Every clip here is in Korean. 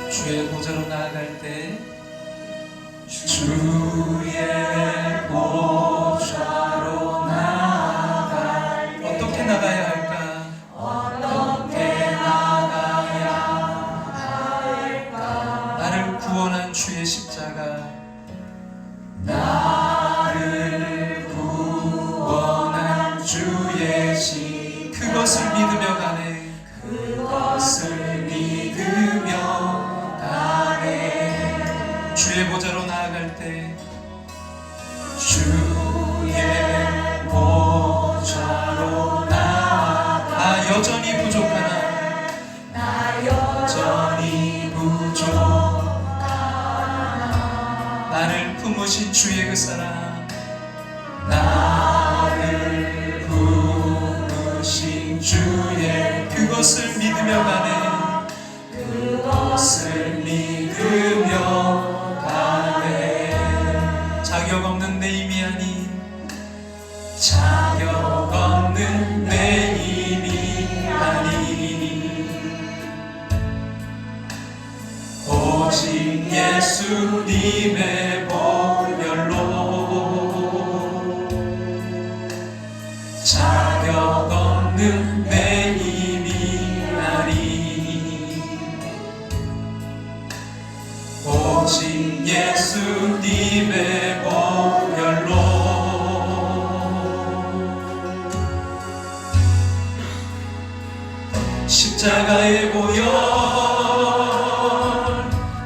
주의 보좌로 나아갈 때 주의 보좌로 나아갈 때 어떻게 나가야 할까? 어떻게 나가야 할까? 나를 구원한 주의 십자가, 나를 구원한 주의 시 그것을 믿으며 가네. 그것을 믿으며 가네. 주의 보좌로 나아갈 때 주의 보좌로 나아가 나 여전히 부족하나 나 여전히 부족하나 나를 품으신 주의 그 사랑, 나를 품으신 주의 그것을 믿으며 가네. 그것을 믿으며 가네. 자격 없는 내 힘이 아닌 자격 없는 내 힘이 아닌 오직 예수님의 보혈로 자격 없는 내 힘이 아닌 오직 예수님의 보혈로 십자가의 보혈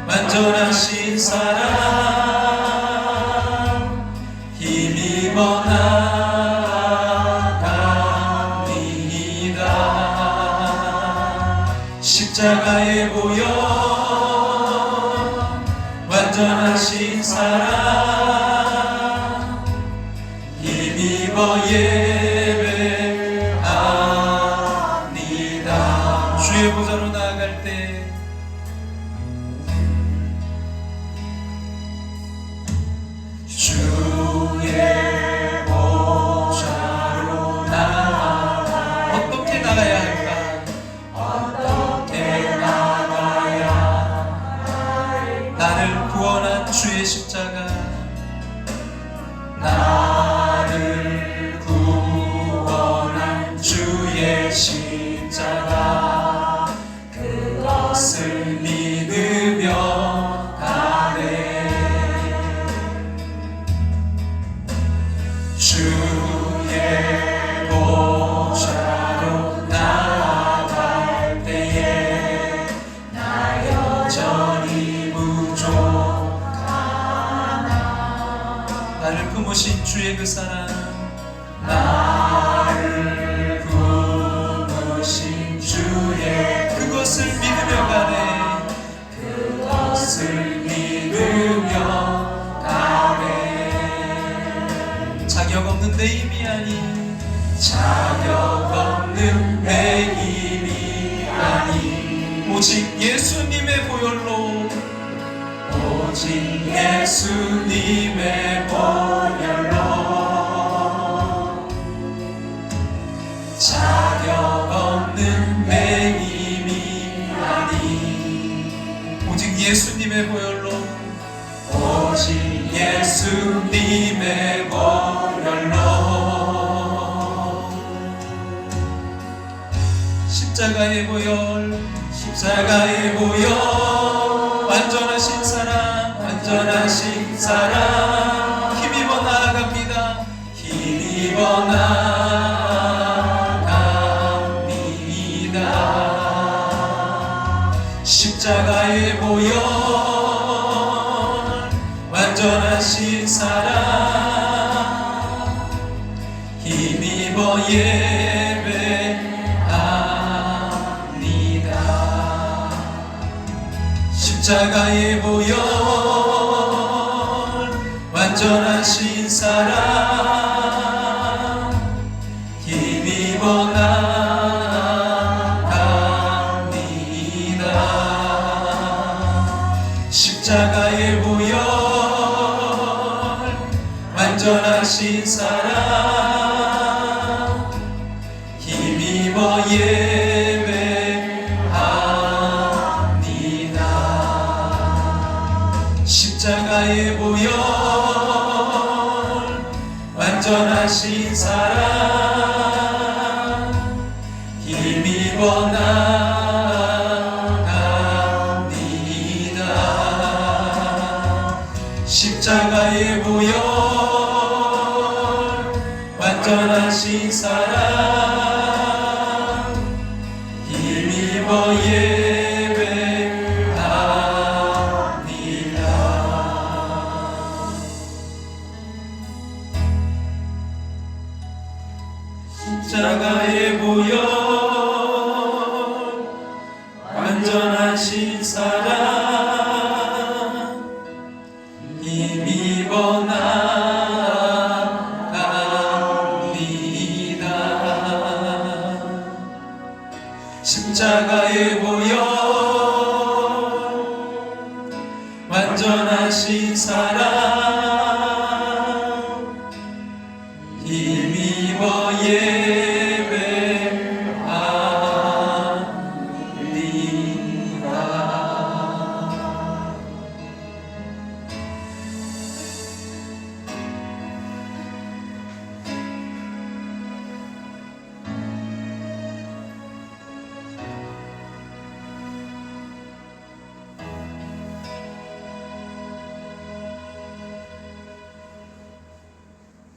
완전하신 사랑 힘입어 나갑니다. 십자가의 보혈 완전하신 사랑 힘입어 예배합니다. 주의 보좌로 나아갈 때 주의 보좌로 나아가 어떻게 나가야 할까? 어떻게 나가야 나를 구원한 주의 십자가, 나를 구원한 주의 십자가 그것을 믿으며 가네. 주의 보좌로 나아갈 때에 나 여전히 부족하나 나를 품으신 주의 그 사랑, 나를 품으신 주의 그것을 믿으며 가네. 그것을 믿으며 가네. 자격 없는 내 힘이 아닌 자격 없는 내 힘이 아닌 오직 예수님의 보혈로 오직 예수님의 보혈로 자격 없는 내 힘이 아닌 오직 예수님의 보혈로 오직 예수님의 보혈로 십자가의 보혈, 십자가의 보혈 완전하신 사랑, 완전하신 사랑 힘입어 나아갑니다. 힘입어 나갑니다. 십자가의 보혈 완전하신 사랑 힘입어 예배합니다. 십자가의 보혈 완전하신 사랑 힘입어 나갑니다. 십자가의 보혈 완전하신 사랑 힘입어 예배합니다. 완전하신 사랑 힘입어 나갑니다. 십자가의 보혈 완전하신 사랑 힘입어 십자가의 보혈 완전하신 사랑 힘입어 나갑니다. 십자가의 보혈 완전하신 사랑 힘입어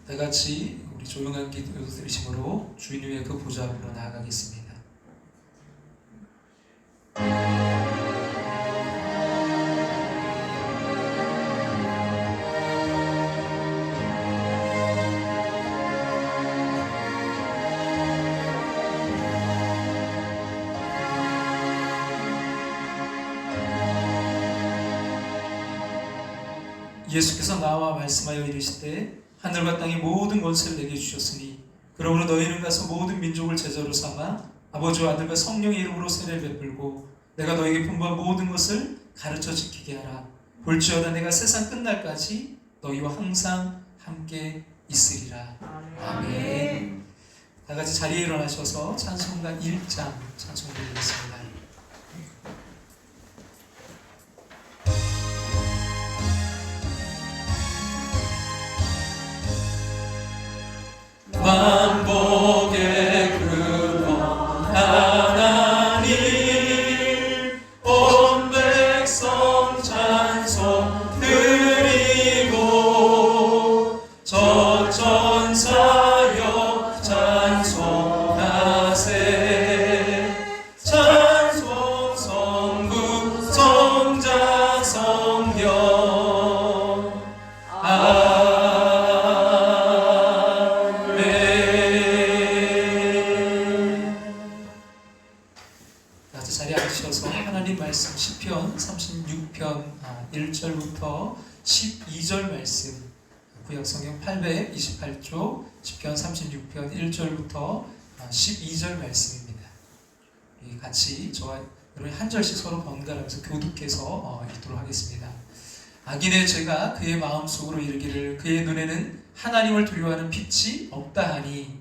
다같이 우리 조용한 기도 드리심으로 주인 위에 그 보좌 앞으로 나아가겠습니다. 예수께서 나와 말씀하여 이르시되 하늘과 땅의 모든 권세를 내게 주셨으니 그러므로 너희는 가서 모든 민족을 제자로 삼아 아버지와 아들과 성령의 이름으로 세례를 베풀고 내가 너에게 분부한 모든 것을 가르쳐 지키게 하라. 볼지어다 내가 세상 끝날까지 너희와 항상 함께 있으리라. 아멘. 다같이 자리에 일어나셔서 찬송가 1장 찬송 드리겠습니다. 만복의 근원 하나님 온 백성 찬송 드리고 저천사여 찬송하세. 찬송 성부 성자 성령 말씀 시편 36편 1절부터 12절 말씀 구약성경 828쪽 시편 36편 1절부터 12절 말씀입니다. 같이 저와 여러분 한 절씩 서로 번갈아가면서 교독해서 읽도록 하겠습니다. 악인의 죄가 그의 마음속으로 이르기를 그의 눈에는 하나님을 두려워하는 빛이 없다 하니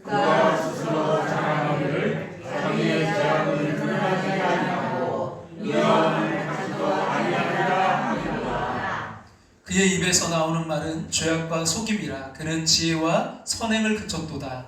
그가 스스로 장하노를 자기의 죄악을 드러나게 아니하고 미워함을 하지도 아니하리라 하리로다. 그의 입에서 나오는 말은 죄악과 속임이라. 그는 지혜와 선행을 그쳤도다.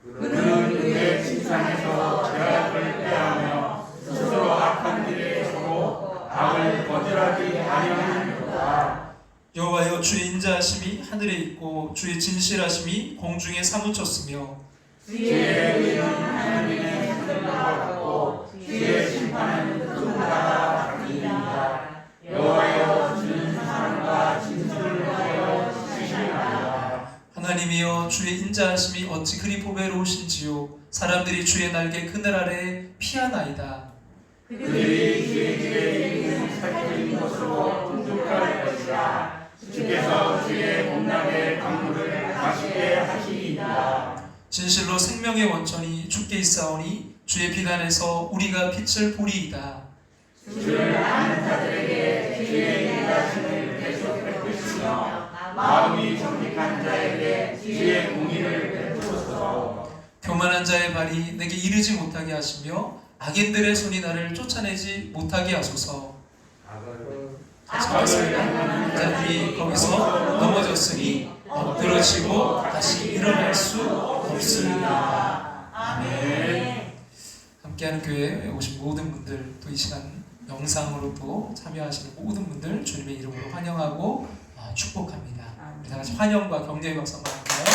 그는 그의 칭찬에서 죄악을 빼앗며 스스로 악한 길에 서고 악을 거절하지 아니하리로다. 여호와여 주의 인자하심이 하늘에 있고 주의 진실하심이 공중에 사무쳤으며 주의 의는 하나님의 손을 받고 주의 심판은 그 나라 같으리이다. 여호와여 주는 사랑과 진실을 위하여 지시하리라. 하나님이여 주의 인자하심이 어찌 그리 보배로우신지요. 사람들이 주의 날개 그늘 아래 피하나이다. 그들이 주의 길에 있는 살펴진 것으로 풍족할 것이라. 주께서 주의 복락의 강물을 마시게 하시리이다. 진실로 생명의 원천이 주께 있사오니 주의 비단에서 우리가 빛을 보리이다. 주를 아는 자들에게 주의 인자심을 계속 베푸시며 마음이 정직한 자에게 주의 공의를 베푸소서. 교만한 자의 발이 내게 이르지 못하게 하시며 악인들의 손이 나를 쫓아내지 못하게 하소서. 악을 행하는 자들이 거기서 넘어졌으니 엎드러지고 다시 일어날 수 없습니다. 아멘. 함께하는 교회에 오신 모든 분들, 또 이 시간 영상으로 또 참여하시는 모든 분들 주님의 이름으로 환영하고 축복합니다. 우리 다 같이 환영과 격려의 박수 한번 할까요?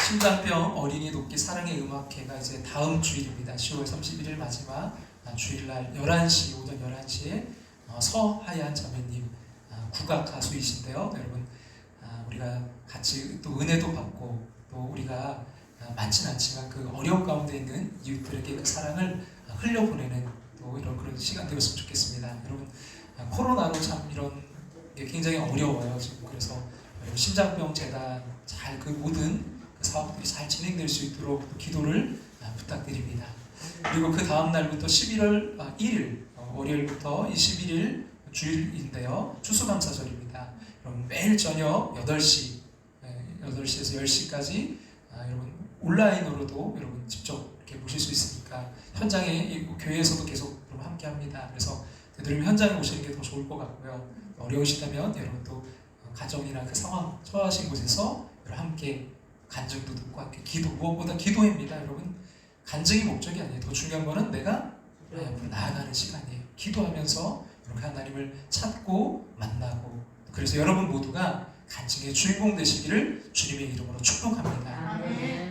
심장병 어린이 돕기 사랑의 음악회가 이제 다음 주일입니다. 10월 31일 마지막 주일날 11시, 오전 11시에 서하얀 자매님 국악 가수이신데요. 여러분 우리가 같이 또 은혜도 받고 또 우리가 많진 않지만 그 어려운 가운데 있는 이웃들에게 그 사랑을 흘려보내는 또 이런 그런 시간 되었으면 좋겠습니다. 여러분 코로나로 참 이런 게 굉장히 어려워요 지금. 그래서 심장병 재단 잘 그 모든 그 사업들이 잘 진행될 수 있도록 기도를 부탁드립니다. 그리고 그 다음 날부터 11월 1일 월요일부터 21일 주일인데요. 추수감사절입니다. 여러분 매일 저녁 8시에서 10시까지 여러분 온라인으로도 여러분 직접 이렇게 보실 수 있으니까 현장에 교회에서도 계속 함께 합니다. 그래서 되도록이면 현장에 오시는 게 더 좋을 것 같고요. 어려우시다면 여러분 또 가정이나 그 상황 처하신 곳에서 여러분 함께 간증도 듣고 함께 기도, 무엇보다 기도입니다. 여러분 간증이 목적이 아니에요. 더 중요한 거는 내가 앞으로 나아가는 시간이에요. 기도하면서 이렇게 하나님을 찾고 만나고, 그래서 여러분 모두가 간증의 주인공 되시기를 주님의 이름으로 축복합니다.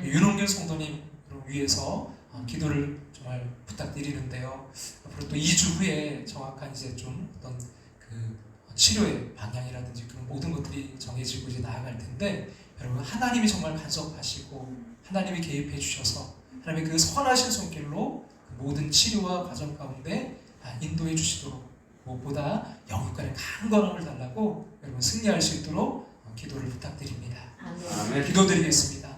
윤홍길 성도님 위해서 기도를 정말 부탁드리는데요. 앞으로 또 2주 후에 정확한 이제 좀 어떤 그 치료의 방향이라든지 그런 모든 것들이 정해지고 이제 나아갈 텐데, 여러분 하나님이 정말 간섭하시고 하나님이 개입해 주셔서 하나님의 그 선하신 손길로 그 모든 치료와 과정 가운데 인도해 주시도록, 무엇보다 영육간의 강건함을 달라고 여러분 승리할 수 있도록 기도를 부탁드립니다. 아멘. 기도드리겠습니다.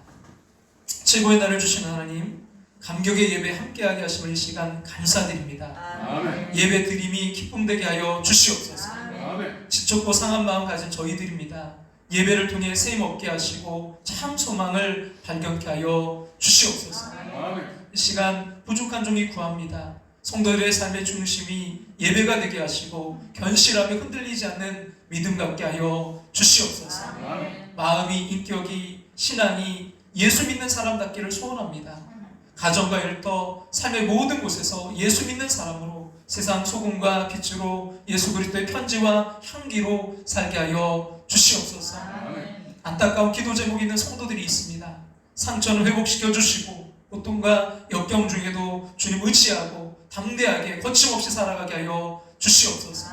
최고의 날을 주신 하나님, 감격의 예배 함께하게 하심을 이 시간 감사드립니다. 아멘. 예배 드림이 기쁨 되게 하여 주시옵소서. 아멘. 지쳤고 상한 마음 가진 저희들입니다. 예배를 통해 셈 얻게 하시고 참 소망을 발견케 하여 주시옵소서. 아멘. 이 시간 부족한 종이 구합니다. 성도들의 삶의 중심이 예배가 되게 하시고 견실하며 흔들리지 않는 믿음 갖게 하여 주시옵소서. 아멘. 마음이, 인격이, 신앙이 예수 믿는 사람답기를 소원합니다. 가정과 일터, 삶의 모든 곳에서 예수 믿는 사람으로 세상 소금과 빛으로 예수 그리스도의 편지와 향기로 살게 하여 주시옵소서. 아멘. 안타까운 기도 제목이 있는 성도들이 있습니다. 상처는 회복시켜 주시고 고통과 역경 중에도 주님 의지하고 담대하게 거침없이 살아가게 하여 주시옵소서.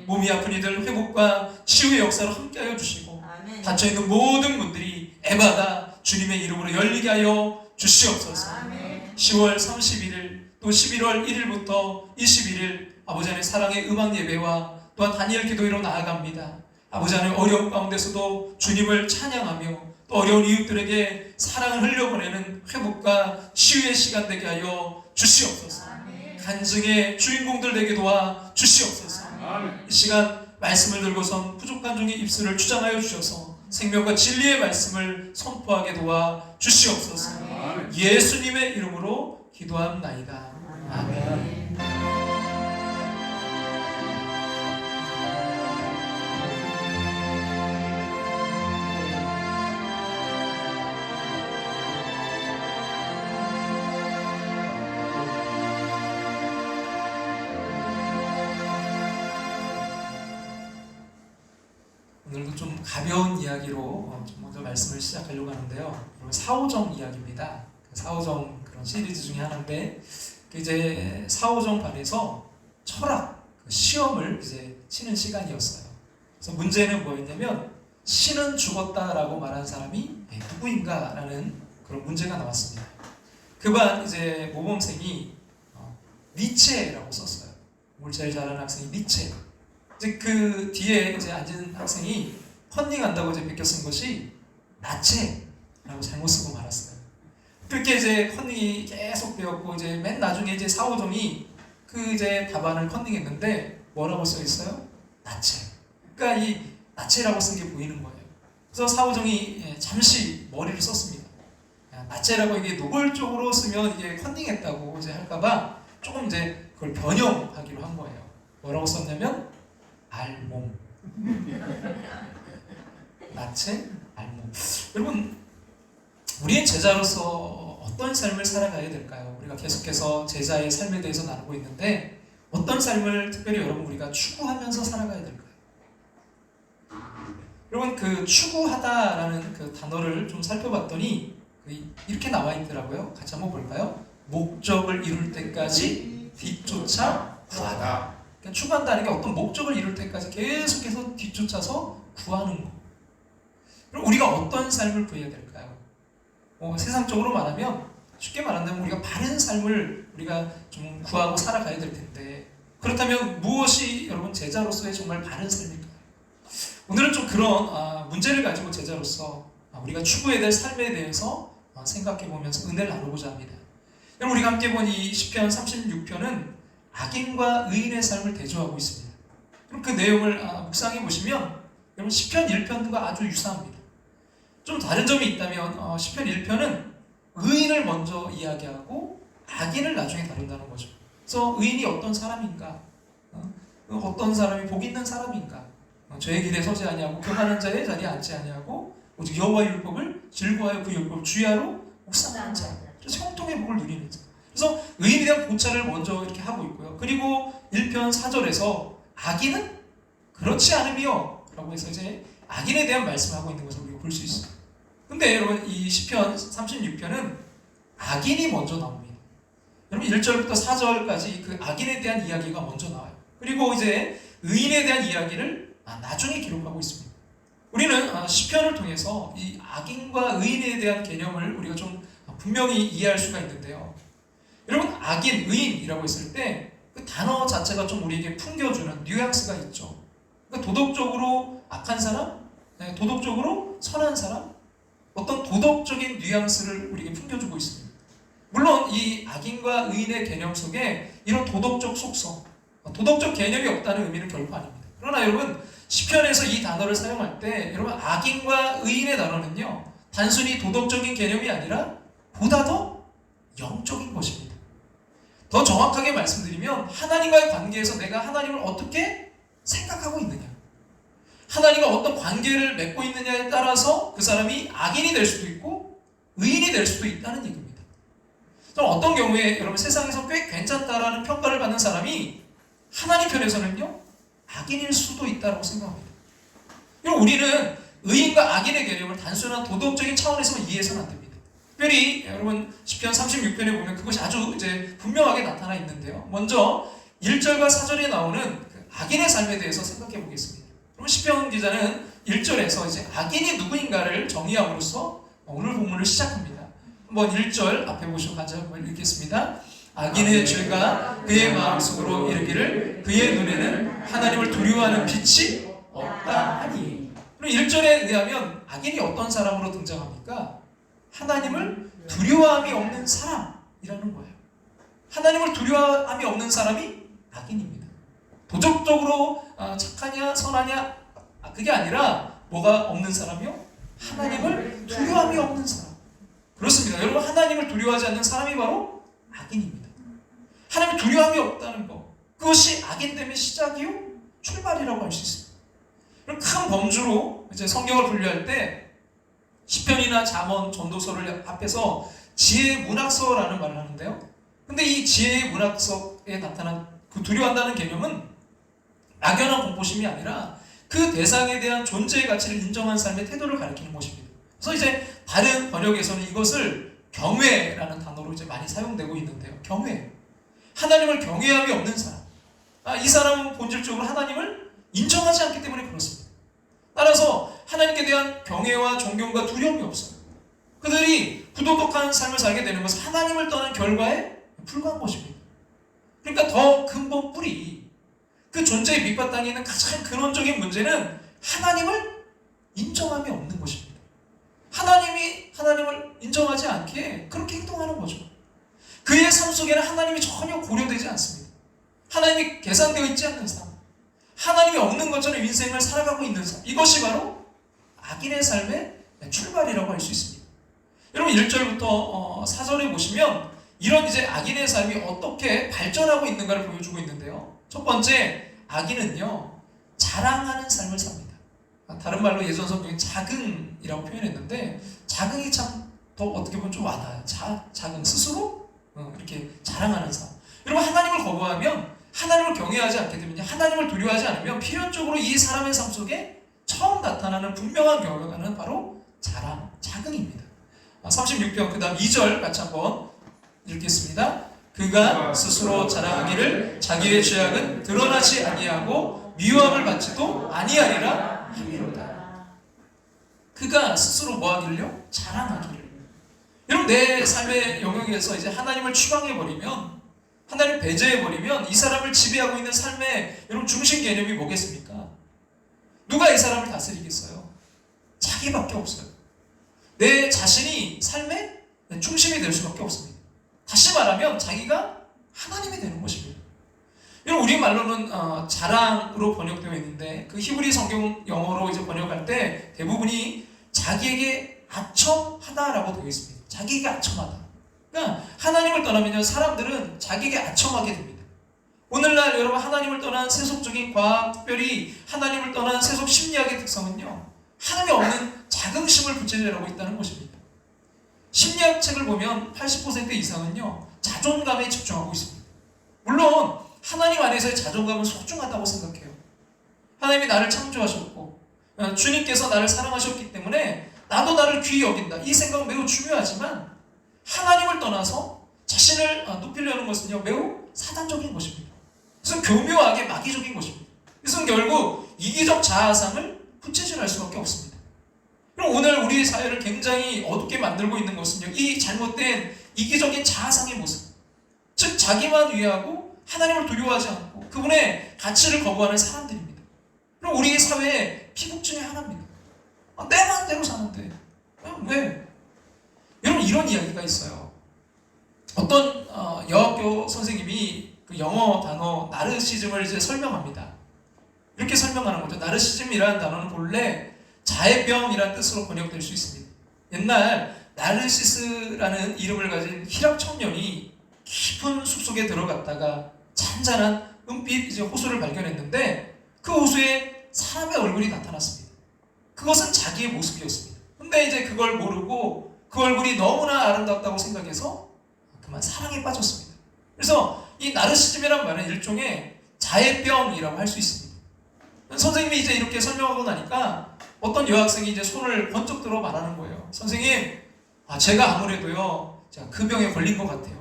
몸이 아픈 이들 회복과 치유의 역사로 함께하여 주시고 닫혀있는 모든 문들이 에바다 주님의 이름으로 열리게 하여 주시옵소서. 10월 31일 또 11월 1일부터 21일 아버지 하나님 사랑의 음악 예배와 또한 다니엘 기도회로 나아갑니다. 아버지 하나님 어려운 가운데서도 주님을 찬양하며 또 어려운 이웃들에게 사랑을 흘려보내는 회복과 치유의 시간 되게 하여 주시옵소서. 간증의 주인공들 되게 도와 주시옵소서. 이 시간 말씀을 들고선 부족한 종의 입술을 주장하여 주셔서 생명과 진리의 말씀을 선포하게 도와 주시옵소서. 예수님의 이름으로 기도합나이다. 아멘. 오늘도 좀 가벼운 이야기로 좀 먼저 말씀을 시작하려고 하는데요. 사오정 이야기입니다. 사오정 그런 시리즈 중에 하나인데, 이제 사오정 반에서 철학 시험을 이제 치는 시간이었어요. 그래서 문제는 뭐였냐면 신은 죽었다라고 말한 사람이 누구인가라는 그런 문제가 나왔습니다. 그 반 이제 모범생이 니체라고 썼어요. 뭘 제일 잘하는 학생이 니체. 이제 그 뒤에 이제 앉은 학생이 컨닝한다고 이제 베껴 쓴 것이 나체라고 잘못 쓰고 말았어요. 그렇게 이제 컨닝이 계속 되었고, 이제 맨 나중에 이제 사오정이 그 이제 답안을 컨닝했는데 뭐라고 써 있어요? 나체. 그러니까 이 나체라고 쓴 게 보이는 거예요. 그래서 사오정이 잠시 머리를 썼습니다. 나체라고 이게 노골적으로 쓰면 이게 컨닝했다고 이제 할까봐 조금 이제 그걸 변형하기로 한 거예요. 뭐라고 썼냐면 알몸. 나체, 알몸. 여러분, 우리의 제자로서 어떤 삶을 살아가야 될까요? 우리가 계속해서 제자의 삶에 대해서 나누고 있는데 어떤 삶을 특별히 여러분 우리가 추구하면서 살아가야 될까요? 여러분, 그 추구하다라는 그 단어를 좀 살펴봤더니 이렇게 나와 있더라고요. 같이 한번 볼까요? 목적을 이룰 때까지 뒤쫓아 구하다. 그러니까 추구한다는 게 어떤 목적을 이룰 때까지 계속해서 뒤쫓아서 구하는 거. 그럼 우리가 어떤 삶을 구해야 될까요? 세상적으로 말하면, 쉽게 말한다면 우리가 바른 삶을 우리가 좀 구하고 살아가야 될 텐데, 그렇다면 무엇이 여러분 제자로서의 정말 바른 삶일까요? 오늘은 좀 그런 문제를 가지고 제자로서 우리가 추구해야 될 삶에 대해서 생각해 보면서 은혜를 나누고자 합니다. 여러분, 우리가 함께 본 이 시편 36편은 악인과 의인의 삶을 대조하고 있습니다. 그럼 그 내용을 묵상해 보시면 여러분 시편 1편과 아주 유사합니다. 좀 다른 점이 있다면 시편 1편은 의인을 먼저 이야기하고 악인을 나중에 다룬다는 거죠. 그래서 의인이 어떤 사람인가, 어떤 사람이 복 있는 사람인가, 저의 길에 서지 아니하고 교만한 자의 자리에 앉지 아니하고 오직 여호와의 율법을 즐거워하여 그 율법을 주야로 묵상하는 자, 그래서 형통의 복을 누리는 자. 그래서 의인에 대한 고찰을 먼저 이렇게 하고 있고요. 그리고 1편 4절에서 악인은 그렇지 않으며 라고 해서 이제 악인에 대한 말씀을 하고 있는 것을 우리가 볼 수 있어요. 근데 여러분, 이 시편 36편은 악인이 먼저 나옵니다. 여러분, 1절부터 4절까지 그 악인에 대한 이야기가 먼저 나와요. 그리고 이제 의인에 대한 이야기를 나중에 기록하고 있습니다. 우리는 시편을 통해서 이 악인과 의인에 대한 개념을 우리가 좀 분명히 이해할 수가 있는데요. 여러분, 악인, 의인이라고 했을 때 그 단어 자체가 좀 우리에게 풍겨주는 뉘앙스가 있죠. 그러니까 도덕적으로 악한 사람, 도덕적으로 선한 사람, 어떤 도덕적인 뉘앙스를 우리에게 풍겨주고 있습니다. 물론 이 악인과 의인의 개념 속에 이런 도덕적 속성, 도덕적 개념이 없다는 의미는 결코 아닙니다. 그러나 여러분, 시편에서 이 단어를 사용할 때 여러분, 악인과 의인의 단어는요, 단순히 도덕적인 개념이 아니라 보다 더 영적인 것입니다. 더 정확하게 말씀드리면 하나님과의 관계에서 내가 하나님을 어떻게 생각하고 있느냐, 하나님과 어떤 관계를 맺고 있느냐에 따라서 그 사람이 악인이 될 수도 있고 의인이 될 수도 있다는 얘기입니다. 어떤 경우에 여러분, 세상에서 꽤 괜찮다라는 평가를 받는 사람이 하나님 편에서는요, 악인일 수도 있다고 생각합니다. 우리는 의인과 악인의 개념을 단순한 도덕적인 차원에서만 이해해서는 안 됩니다. 특별히 여러분 시편 36편에 보면 그것이 아주 이제 분명하게 나타나 있는데요. 먼저 1절과 4절에 나오는 그 악인의 삶에 대해서 생각해 보겠습니다. 그럼 시편 기자는 1절에서 이제 악인이 누구인가를 정의함으로써 오늘 본문을 시작합니다. 한번 1절 앞에 보시고 같이 한번 읽겠습니다. 악인의 죄가 그의 마음속으로 이르기를 그의 눈에는 하나님을 두려워하는 빛이 없다 하니. 그럼 1절에 의하면 악인이 어떤 사람으로 등장합니까? 하나님을 두려워함이 없는 사람이라는 거예요. 하나님을 두려워함이 없는 사람이 악인입니다. 도덕적으로 착하냐 선하냐 그게 아니라 뭐가 없는 사람이요? 하나님을 두려워함이 없는 사람. 그렇습니다. 여러분, 하나님을 두려워하지 않는 사람이 바로 악인입니다. 하나님을 두려워함이 없다는 것, 그것이 악인됨의 시작이요 출발이라고 할 수 있습니다. 그럼 큰 범주로 이제 성경을 분류할 때 시편이나 잠언, 전도서를 앞에서 지혜의 문학서라는 말을 하는데요. 근데 이 지혜의 문학서에 나타난 그 두려워한다는 개념은 막연한 공포심이 아니라 그 대상에 대한 존재의 가치를 인정한 삶의 태도를 가리키는 것입니다. 그래서 이제 다른 번역에서는 이것을 경외라는 단어로 이제 많이 사용되고 있는데요. 경외. 하나님을 경외함이 없는 사람. 이 사람은 본질적으로 하나님을 인정하지 않기 때문에 그렇습니다. 따라서 하나님께 대한 경외와 존경과 두려움이 없어요. 그들이 부도덕한 삶을 살게 되는 것은 하나님을 떠난 결과에 불과한 것입니다. 그러니까 더 근본 뿌리, 그 존재의 밑바탕에 있는 가장 근원적인 문제는 하나님을 인정함이 없는 것입니다. 하나님이 하나님을 인정하지 않기에 그렇게 행동하는 거죠. 그의 삶 속에는 하나님이 전혀 고려되지 않습니다. 하나님이 계산되어 있지 않는 삶, 하나님이 없는 것처럼 인생을 살아가고 있는 삶, 이것이 바로 악인의 삶의 출발이라고 할 수 있습니다. 여러분 1절부터 4절에 보시면 이런 이제 악인의 삶이 어떻게 발전하고 있는가를 보여주고 있는데요. 첫 번째, 악인은요 자랑하는 삶을 삽니다. 다른 말로 예전 성경에 자긍이라고 표현했는데 자긍이 참 더 어떻게 보면 좀 와닿아요. 자긍 스스로 이렇게 자랑하는 삶. 여러분 하나님을 거부하면 하나님을 경외하지 않게 되면 하나님을 두려워하지 않으면 필연적으로 이 사람의 삶 속에 처음 나타나는 분명한 결과는 바로 자랑, 자긍입니다. 36편 그 다음 2절 같이 한번 읽겠습니다. 그가 스스로 자랑하기를 자기의 죄악은 드러나지 아니하고 미워함을 받지도 아니하리라 함이로다. 그가 스스로 뭐하길요? 자랑하기를. 여러분 내 삶의 영역에서 이제 하나님을 추방해버리면 하나님을 배제해버리면 이 사람을 지배하고 있는 삶의 여러분 중심 개념이 뭐겠습니까? 누가 이 사람을 다스리겠어요? 자기밖에 없어요. 내 자신이 삶의 중심이 될 수밖에 없습니다. 다시 말하면 자기가 하나님이 되는 것입니다. 여러분 우리말로는 자랑으로 번역되어 있는데 그 히브리 성경 영어로 이제 번역할 때 대부분이 자기에게 아첨하다라고 되어 있습니다. 자기에게 아첨하다. 그러니까 하나님을 떠나면요 사람들은 자기에게 아첨하게 됩니다. 오늘날 여러분 하나님을 떠난 세속적인 과학, 특별히 하나님을 떠난 세속 심리학의 특성은요 하나님이 없는 자긍심을 부채질하고 있다는 것입니다. 심리학 책을 보면 80% 이상은요 자존감에 집중하고 있습니다. 물론 하나님 안에서의 자존감은 소중하다고 생각해요. 하나님이 나를 창조하셨고 주님께서 나를 사랑하셨기 때문에 나도 나를 귀히 여긴다. 이 생각은 매우 중요하지만 하나님을 떠나서 자신을 높이려는 것은요 매우 사단적인 것입니다. 그래서 교묘하게 마귀적인 것입니다. 그래서 결국 이기적 자아상을 부채질할 수밖에 없습니다. 그럼 오늘 우리 사회를 굉장히 어둡게 만들고 있는 것은요 이 잘못된 이기적인 자아상의 모습, 즉 자기만 위하고 하나님을 두려워하지 않고 그분의 가치를 거부하는 사람들입니다. 그럼 우리 사회의 피복 중에 하나입니다. 내 마음대로 사는데 왜? 여러분 이런 이야기가 있어요. 어떤 여학교 선생님이 그 영어 단어 나르시즘을 이제 설명합니다. 이렇게 설명하는 거죠. 나르시즘이라는 단어는 본래 자애병이라는 뜻으로 번역될 수 있습니다. 옛날 나르시스라는 이름을 가진 히랍 청년이 깊은 숲속에 들어갔다가 잔잔한 은빛 이제 호수를 발견했는데 그 호수에 사람의 얼굴이 나타났습니다. 그것은 자기의 모습이었습니다. 근데 이제 그걸 모르고 그 얼굴이 너무나 아름답다고 생각해서 그만 사랑에 빠졌습니다. 그래서 이 나르시즘이라는 말은 일종의 자애병이라고 할 수 있습니다. 선생님이 이제 이렇게 설명하고 나니까 어떤 여학생이 이제 손을 번쩍 들어 말하는 거예요. 선생님, 제가 아무래도요, 그 병에 걸린 것 같아요.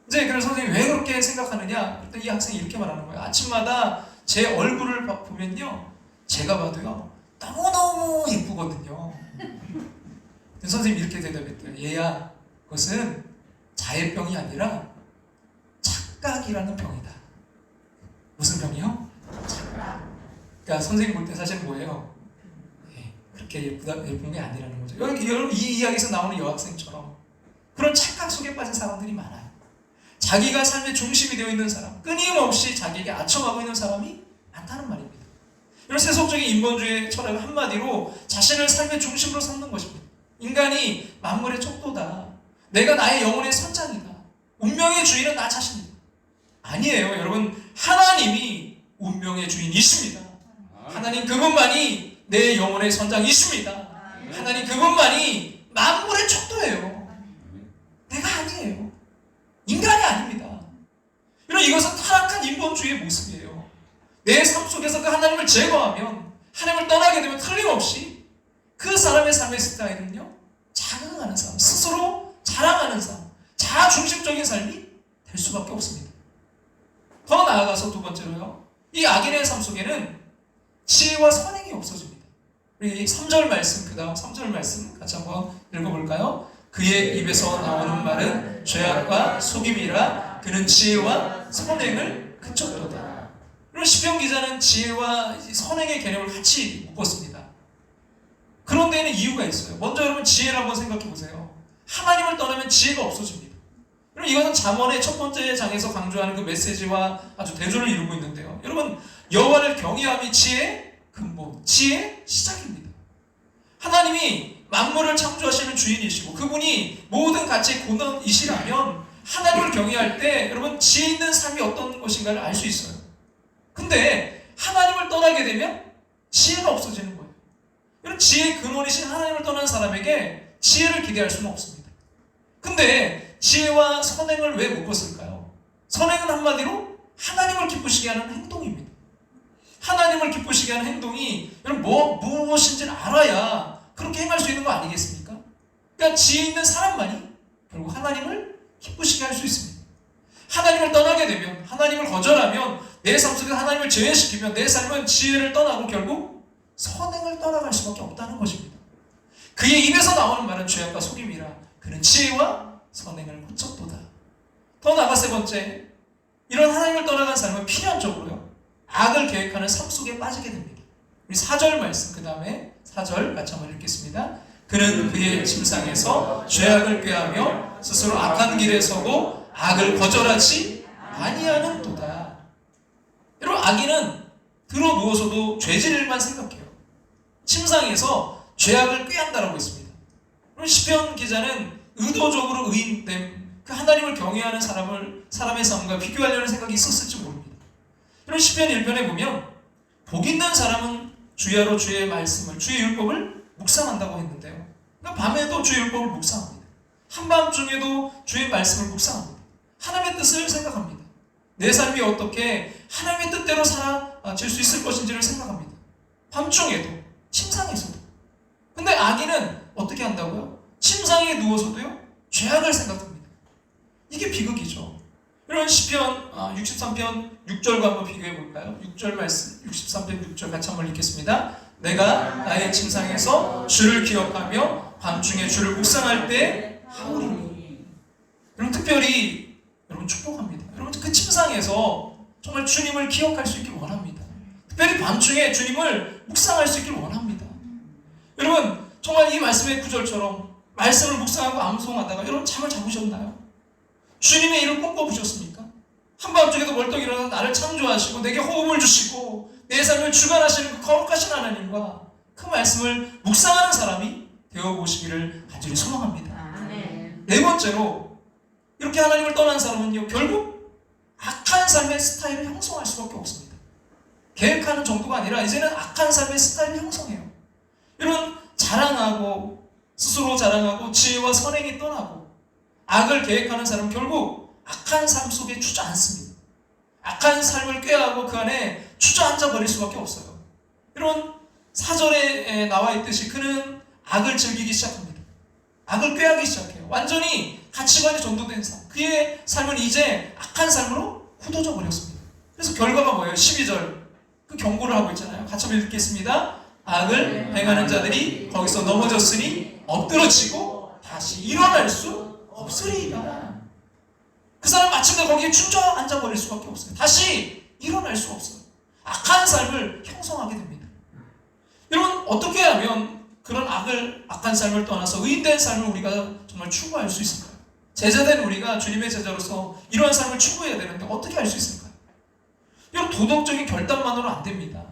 이제 그래서 선생님 왜 그렇게 생각하느냐? 그랬더니 이 학생이 이렇게 말하는 거예요. 아침마다 제 얼굴을 보면요, 제가 봐도요, 너무너무 예쁘거든요. 선생님이 이렇게 대답했대요. 얘야, 그것은 자애병이 아니라 착각이라는 병이다. 무슨 병이요? 착각. 그러니까 선생님 볼 때 사실 뭐예요? 그렇게 예쁜 게 아니라는 거죠. 여러분 이 이야기에서 나오는 여학생처럼 그런 착각 속에 빠진 사람들이 많아요. 자기가 삶의 중심이 되어 있는 사람, 끊임없이 자기에게 아첨하고 있는 사람이 많다는 말입니다. 이런 세속적인 인본주의 철학 한마디로 자신을 삶의 중심으로 삼는 것입니다. 인간이 만물의 척도다. 내가 나의 영혼의 선장이다. 운명의 주인은 나 자신이다. 아니에요. 여러분 하나님이 운명의 주인이십니다. 하나님 그분만이 내 영혼의 선장이십니다. 하나님 그분만이 만물의 척도예요. 내가 아니에요. 인간이 아닙니다. 이런 이것은 타락한 인본주의의 모습이에요. 내 삶 속에서 그 하나님을 제거하면 하나님을 떠나게 되면 틀림없이 그 사람의 삶의 스타일은요 자긍하는 삶, 스스로 자랑하는 삶, 자아중심적인 삶이 될 수밖에 없습니다. 더 나아가서 두 번째로요, 이 악인의 삶 속에는 지혜와 선행이 없어집니다. 우리 3절 말씀, 그 다음 3절 말씀 같이 한번 읽어볼까요? 그의 입에서 나오는 말은 죄악과 속임이라 그는 지혜와 선행을 그쳤도다. 그럼 시편 기자는 지혜와 선행의 개념을 같이 묶었습니다. 그런 데에는 이유가 있어요. 먼저 여러분 지혜를 한번 생각해 보세요. 하나님을 떠나면 지혜가 없어집니다. 그럼 이것은 잠언의 첫 번째 장에서 강조하는 그 메시지와 아주 대조를 이루고 있는데요. 여러분 여호와를 경외함이 지혜의 근본, 지혜의 시작입니다. 하나님이 만물을 창조하시는 주인이시고 그분이 모든 가치의 근원이시라면 하나님을 경외할 때 여러분 지혜 있는 삶이 어떤 것인가를 알 수 있어요. 근데 하나님을 떠나게 되면 지혜가 없어지는 거예요. 이런 지혜의 근원이신 하나님을 떠난 사람에게 지혜를 기대할 수는 없습니다. 근데 지혜와 선행을 왜 묶었을까요? 선행은 한마디로 하나님을 기쁘시게 하는 행동입니다. 하나님을 기쁘시게 하는 행동이 여러분 무엇인지를 알아야 그렇게 행할 수 있는 거 아니겠습니까? 그러니까 지혜 있는 사람만이 결국 하나님을 기쁘시게 할 수 있습니다. 하나님을 떠나게 되면, 하나님을 거절하면, 내 삶 속에 하나님을 제외시키면 내 삶은 지혜를 떠나고 결국 선행을 떠나갈 수밖에 없다는 것입니다. 그의 입에서 나오는 말은 죄악과 속임이라 그는 지혜와 선행을 고쳤도다. 더 나아가 세 번째, 이런 하나님을 떠나간 삶은 필연적으로요, 악을 계획하는 삶 속에 빠지게 됩니다. 우리 4절 말씀, 그 다음에 4절 같이 한번 읽겠습니다. 그는 그의 침상에서 죄악을 꾀하며 스스로 악한 길에 서고 악을 거절하지 아니하는도다. 여러분, 악인은 들어 누워서도 죄질만 생각해요. 침상에서 죄악을 꾀한다라고 했습니다. 시편 기자는 의도적으로 의인됨, 그 하나님을 경외하는 사람의 삶과 비교하려는 생각이 있었을지 모릅니다. 이런 시편 1편에 보면 복 있는 사람은 주야로 주의 말씀을, 주의 율법을 묵상한다고 했는데요. 그러니까 밤에도 주의 율법을 묵상합니다. 한밤중에도 주의 말씀을 묵상합니다. 하나님의 뜻을 생각합니다. 내 삶이 어떻게 하나님의 뜻대로 살아질 수 있을 것인지를 생각합니다. 밤중에도, 침상에서도. 근데 악인은 어떻게 한다고요? 침상에 누워서도요, 죄악을 생각합니다. 이게 비극이죠. 이런 시편 63편 6절과 한번 비교해 볼까요? 6절 말씀, 63편 6절 같이 한번 읽겠습니다. 내가 나의 침상에서 주를 기억하며 밤중에 주를 묵상할 때 하오리니. 여러분, 특별히 여러분 축복합니다. 여러분, 그 침상에서 정말 주님을 기억할 수 있길 원합니다. 특별히 밤중에 주님을 묵상할 수 있길 원합니다. 여러분, 정말 이 말씀의 구절처럼 말씀을 묵상하고 암송하다가 여러분 잠을 잡으셨나요? 주님의 일을 꿈꿔보셨습니까? 한밤중에도 멀떡 일어나 나를 창조하시고 내게 호흡을 주시고 내 삶을 주관하시는 그 거룩하신 하나님과 그 말씀을 묵상하는 사람이 되어보시기를 간절히 소망합니다. 네 번째로, 이렇게 하나님을 떠난 사람은요, 결국 악한 삶의 스타일을 형성할 수밖에 없습니다. 계획하는 정도가 아니라 이제는 악한 삶의 스타일을 형성해요. 이런 자랑하고, 스스로 자랑하고 지혜와 선행이 떠나고 악을 계획하는 사람은 결국 악한 삶 속에 주저앉습니다. 악한 삶을 꾀하고 그 안에 주저앉아 버릴 수밖에 없어요. 이런 4절에 나와 있듯이 그는 악을 즐기기 시작합니다. 악을 꾀하기 시작해요. 완전히 가치관이 전도된 삶. 그의 삶은 이제 악한 삶으로 굳어져 버렸습니다. 그래서 결과가 뭐예요? 12절 그 경고를 하고 있잖아요. 같이 한번 읽겠습니다. 악을 행하는 자들이 거기서 넘어졌으니 엎드러지고 다시 일어날 수 없으리이다. 그 사람 마침내 거기에 주저앉아 버릴 수밖에 없어요. 다시 일어날 수 없어요. 악한 삶을 형성하게 됩니다. 여러분, 어떻게 하면 그런 악한 삶을 떠나서 의인된 삶을 우리가 정말 추구할 수 있을까요? 제자된 우리가 주님의 제자로서 이러한 삶을 추구해야 되는데 어떻게 할 수 있을까요? 여러분, 도덕적인 결단만으로는 안 됩니다.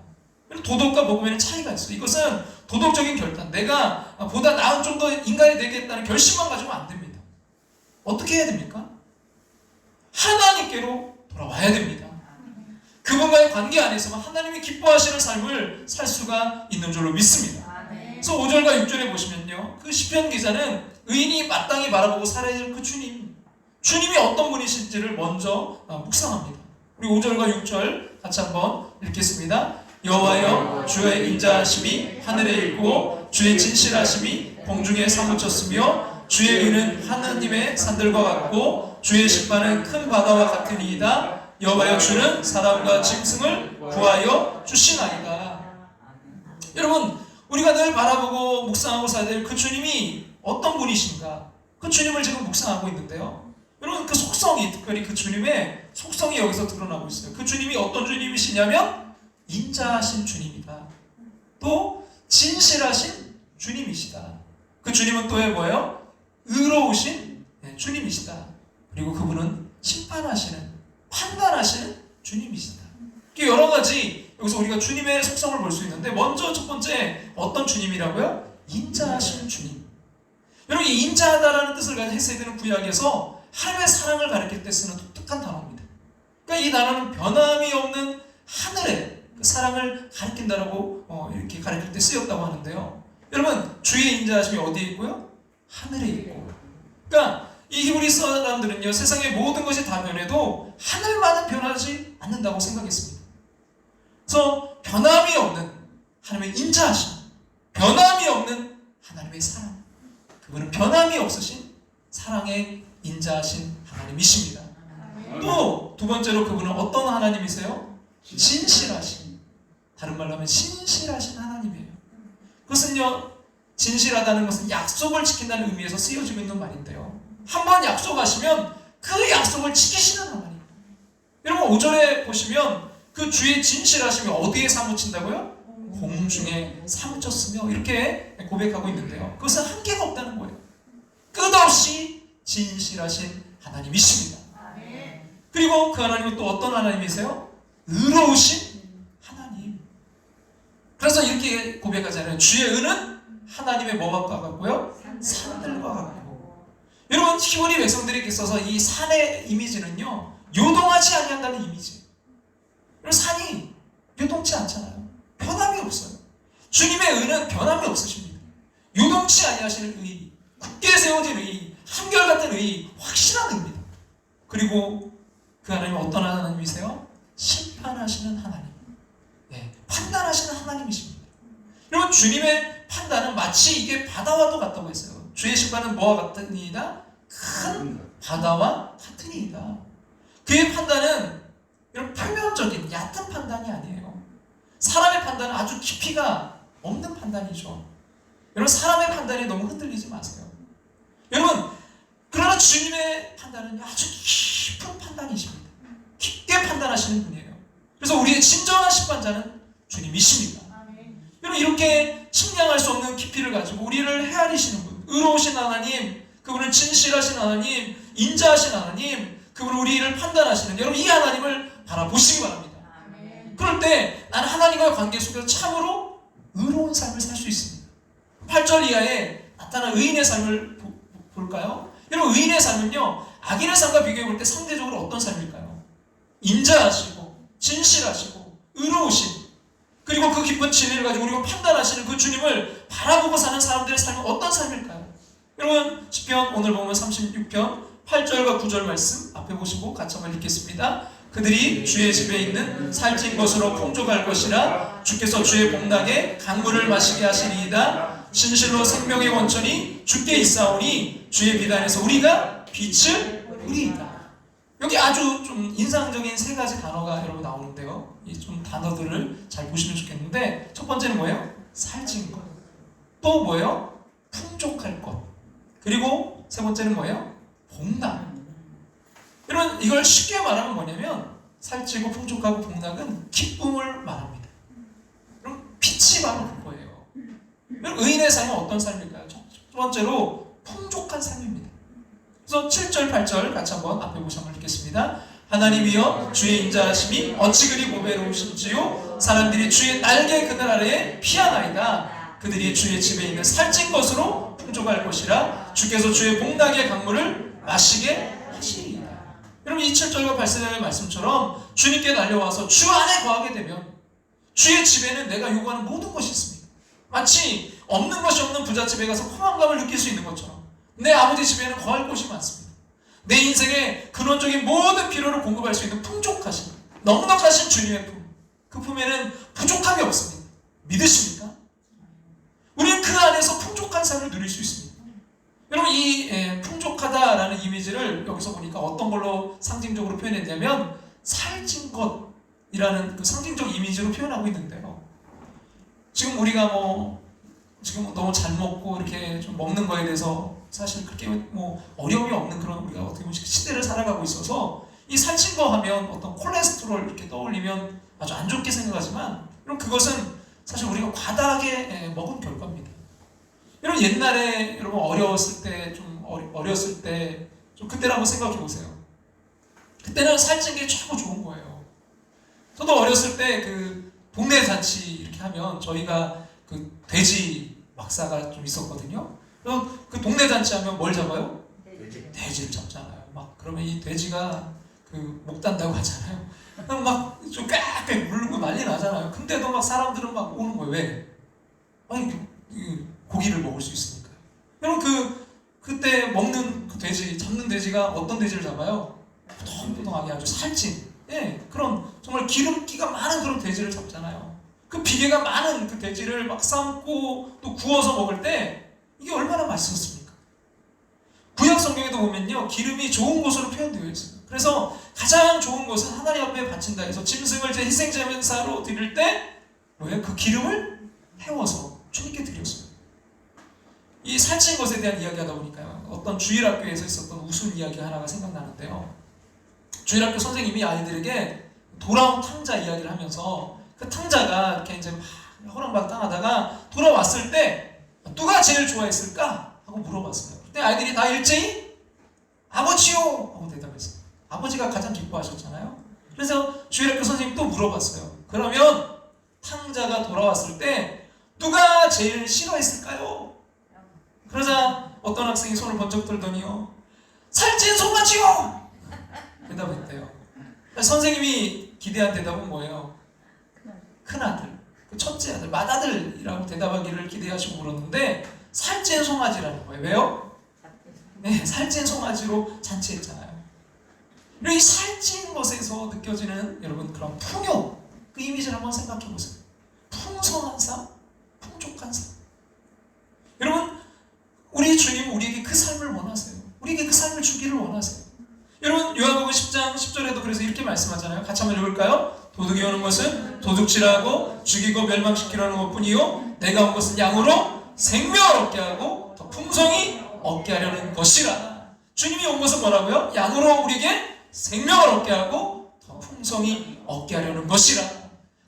도덕과 복음에는 차이가 있어요. 이것은 도덕적인 결단, 내가 보다 나은 좀 더 인간이 되겠다는 결심만 가지고는 안 됩니다. 어떻게 해야 됩니까? 하나님께로 돌아와야 됩니다. 그분과의 관계 안에서만 하나님이 기뻐하시는 삶을 살 수가 있는 줄로 믿습니다. 그래서 5절과 6절에 보시면요, 그 시편 기자는 의인이 마땅히 바라보고 살아야 될 그 주님이 어떤 분이신지를 먼저 묵상합니다. 우리 5절과 6절 같이 한번 읽겠습니다. 여호와여, 주의 인자하심이 하늘에 있고 주의 진실하심이 공중에 사무쳤으며 주의 의는 하나님의 산들과 같고 주의 심판은 큰 바다와 같으니이다. 여호와여, 주는 사람과 짐승을 구하여 주시나이다. 여러분, 우리가 늘 바라보고 묵상하고 살아야 될 그 주님이 어떤 분이신가, 그 주님을 지금 묵상하고 있는데요, 여러분, 그 속성이, 특별히 그 주님의 속성이 여기서 드러나고 있어요. 그 주님이 어떤 주님이시냐면 인자하신 주님이다. 또 진실하신 주님이시다. 그 주님은 또 뭐예요? 의로우신 주님이시다. 그리고 그분은 심판하시는, 판단하시는 주님이시다. 여러 가지 여기서 우리가 주님의 속성을 볼 수 있는데, 먼저 첫 번째 어떤 주님이라고요? 인자하신 주님. 여러분, 이 인자하다라는 뜻을 가진 헤세드는 구약에서 하나님의 사랑을 가리킬 때 쓰는 독특한 단어입니다. 그러니까 이 단어는 변함이 없는 하늘의 그 사랑을 가리킨다라고 이렇게 가리킬 때 쓰였다고 하는데요. 여러분, 주의 인자하심이 어디에 있고요? 하늘에 있고. 그러니까 이 히브리 사람들은요, 세상의 모든 것이 다 변해도 하늘만은 변하지 않는다고 생각했습니다. 그래서 변함이 없는 하나님의 인자하심, 변함이 없는 하나님의 사랑, 그분은 변함이 없으신 사랑의 인자하신 하나님이십니다. 또 두 번째로 그분은 어떤 하나님이세요? 진실하신, 다른 말로 하면 신실하신 하나님이에요. 그것은요, 진실하다는 것은 약속을 지킨다는 의미에서 쓰여지고 있는 말인데요, 한번 약속하시면 그 약속을 지키시는 하나님. 여러분, 5절에 보시면 그 주의 진실하심이 어디에 사무친다고요? 공중에 사무쳤으며, 이렇게 고백하고 있는데요, 그것은 한계가 없다는 거예요. 끝없이 진실하신 하나님이십니다. 그리고 그 하나님은 또 어떤 하나님이세요? 의로우신 하나님. 그래서 이렇게 고백하잖아요. 주의 의는 하나님의 뭐가 같고요? 산들과 같고. 여러분, 히브리 백성들에게 있어서 이 산의 이미지는요, 요동하지 아니한다는 이미지. 여러분, 산이 요동치 않잖아요. 변함이 없어요. 주님의 의는 변함이 없으십니다. 요동치 아니하시는 의, 굳게 세워진 의, 한결같은 의, 확실한 의입니다. 그리고 그 하나님은 어떤 하나님이세요? 심판하시는 하나님, 판단하시는 하나님이십니다. 여러분, 주님의 판단은 마치 이게 바다와도 같다고 했어요. 주의 심판은 뭐와 같으니이다? 큰 바다와 같으니이다. 그의 판단은 여러분, 표면적인 얕은 판단이 아니에요. 사람의 판단은 아주 깊이가 없는 판단이죠. 여러분, 사람의 판단에 너무 흔들리지 마세요. 여러분, 그러나 주님의 판단은 아주 깊은 판단이십니다. 깊게 판단하시는 분이에요. 그래서 우리의 진정한 심판자는 주님이십니다. 여러분, 이렇게 측량할 수 없는 깊이를 가지고 우리를 헤아리시는 분, 의로우신 하나님, 그분은 진실하신 하나님, 인자하신 하나님, 그분은 우리를 판단하시는, 여러분, 이 하나님을 바라보시기 바랍니다. 그럴 때 나는 하나님과의 관계 속에서 참으로 의로운 삶을 살 수 있습니다. 8절 이하에 나타난 의인의 삶을 볼까요? 여러분, 의인의 삶은요, 악인의 삶과 비교해 볼 때 상대적으로 어떤 삶일까요? 인자하시고 진실하시고 의로우신, 그리고 그 깊은 진리를 가지고 우리가 판단하시는 그 주님을 바라보고 사는 사람들의 삶은 어떤 삶일까요? 여러분, 시편 오늘 보면 36편 8절과 9절 말씀 앞에 보시고 같이 한번 읽겠습니다. 그들이 주의 집에 있는 살찐 것으로 풍족할 것이라. 주께서 주의 복락에 강물을 마시게 하시리이다. 진실로 생명의 원천이 주께 있사오니 주의 비단에서 우리가 빛을 보리이다. 여기 아주 좀 인상적인 세 가지 단어가 여러분 나오는데요, 이 좀 단어들을 잘 보시면 좋겠는데, 첫 번째는 뭐예요? 살찐 것. 또 뭐예요? 풍족할 것. 그리고 세 번째는 뭐예요? 복락. 여러분, 이걸 쉽게 말하면 뭐냐면, 살찌고 풍족하고 복락은 기쁨을 말합니다. 그럼 빛이 바로 그거예요. 여러분, 의인의 삶은 어떤 삶일까요? 첫 번째로 풍족한 삶입니다. 그래서 7절 8절 같이 한번 앞에 보시 한번 읽겠습니다. 하나님이여, 주의 인자하심이 어찌 그리 보배로우신지요. 사람들이 주의 날개 그늘 아래에 피하나이다. 그들이 주의 집에 있는 살찐 것으로 풍족할 것이라. 주께서 주의 복락의 강물을 마시게 하시리이다. 여러분, 이 7절과 8절의 말씀처럼 주님께 달려와서 주 안에 거하게 되면 주의 집에는 내가 요구하는 모든 것이 있습니다. 마치 없는 것이 없는 부잣집에 가서 포만감을 느낄 수 있는 것처럼 내 아버지 집에는 거할 곳이 많습니다. 내 인생의 근원적인 모든 필요를 공급할 수 있는 풍족하신, 넉넉하신 주님의 품, 그 품에는 부족함이 없습니다. 믿으십니까? 우리는 그 안에서 풍족한 삶을 누릴 수 있습니다. 여러분, 이 풍족하다라는 이미지를 여기서 보니까 어떤 걸로 상징적으로 표현했냐면 살찐 것이라는 그 상징적 이미지로 표현하고 있는데요, 지금 우리가 지금 너무 잘 먹고 이렇게 좀 먹는 거에 대해서 사실 그렇게 어려움이 없는 그런, 우리가 어떻게 보면 시대를 살아가고 있어서 이 살찐 거 하면 어떤 콜레스테롤 이렇게 떠올리면 아주 안 좋게 생각하지만, 그럼 그것은 사실 우리가 과다하게 먹은 결과입니다. 여러분, 옛날에 여러분 어렸을 때 좀 그때를 한번 생각해 보세요. 그때는 살찐 게 최고 좋은 거예요. 저도 어렸을 때 그 동네 잔치 이렇게 하면 저희가 그 돼지 막사가 좀 있었거든요. 그래서 그 동네 잔치 하면 뭘 잡아요? 돼지를 잡잖아요. 막 그러면 이 돼지가 그 목단다고 하잖아요. 막좀 빽빽 물고 난리 나잖아요. 근데도 막 사람들은 막 오는 거예요. 왜? 아니 고기를 먹을 수 있으니까. 여러분 그때 먹는 그 돼지, 잡는 돼지가 어떤 돼지를 잡아요? 포동포동하게 아주 살찐, 그런 정말 기름기가 많은 그런 돼지를 잡잖아요. 그 비계가 많은 그 돼지를 막 삶고 또 구워서 먹을 때 이게 얼마나 맛있었습니까? 구약 성경에도 보면요, 기름이 좋은 곳으로 표현되어 있어요. 그래서 가장 좋은 것은 하나님 앞에 바친다 해서 짐승을 제 희생제사로 드릴 때 뭐예요? 그 기름을 태워서 주님께 드렸어요. 이 살찐 것에 대한 이야기하다 보니까요, 어떤 주일학교에서 있었던 우스운 이야기 하나가 생각나는데요. 주일학교 선생님이 아이들에게 돌아온 탕자 이야기를 하면서 그 탕자가 이렇게 이제 막 허랑방탕하다가 돌아왔을 때 누가 제일 좋아했을까? 하고 물어봤어요. 그때 아이들이 다 일제히 아버지요! 하고 대답했어요. 아버지가 가장 기뻐하셨잖아요. 그래서 주일학교 선생님이 또 물어봤어요. 그러면 탕자가 돌아왔을 때 누가 제일 싫어했을까요? 그러자 어떤 학생이 손을 번쩍 들더니요, 살찐 송아지요! 대답했대요. 선생님이 기대한 대답은 뭐예요? 큰아들, 그 첫째 아들, 맏아들이라고 대답하기를 기대하시고 물었는데 살찐 송아지라는 거예요. 왜요? 네, 살찐 송아지로 잔치했잖아요. 이 살찐 것에서 느껴지는 여러분 그런 풍요, 그 이미지를 한번 생각해 보세요. 풍성한 삶, 풍족한 삶. 여러분, 우리 주님 우리에게 그 삶을 원하세요. 우리에게 그 삶을 주기를 원하세요. 여러분, 요한복음 10장 10절에도 그래서 이렇게 말씀하잖아요. 같이 한번 읽을까요? 도둑이 오는 것은 도둑질하고 죽이고 멸망시키려는 것뿐이요, 내가 온 것은 양으로 생명을 얻게 하고 더 풍성히 얻게 하려는 것이라. 주님이 온 것은 뭐라고요? 양으로 우리에게 생명을 얻게 하고 더 풍성히 얻게 하려는 것이라.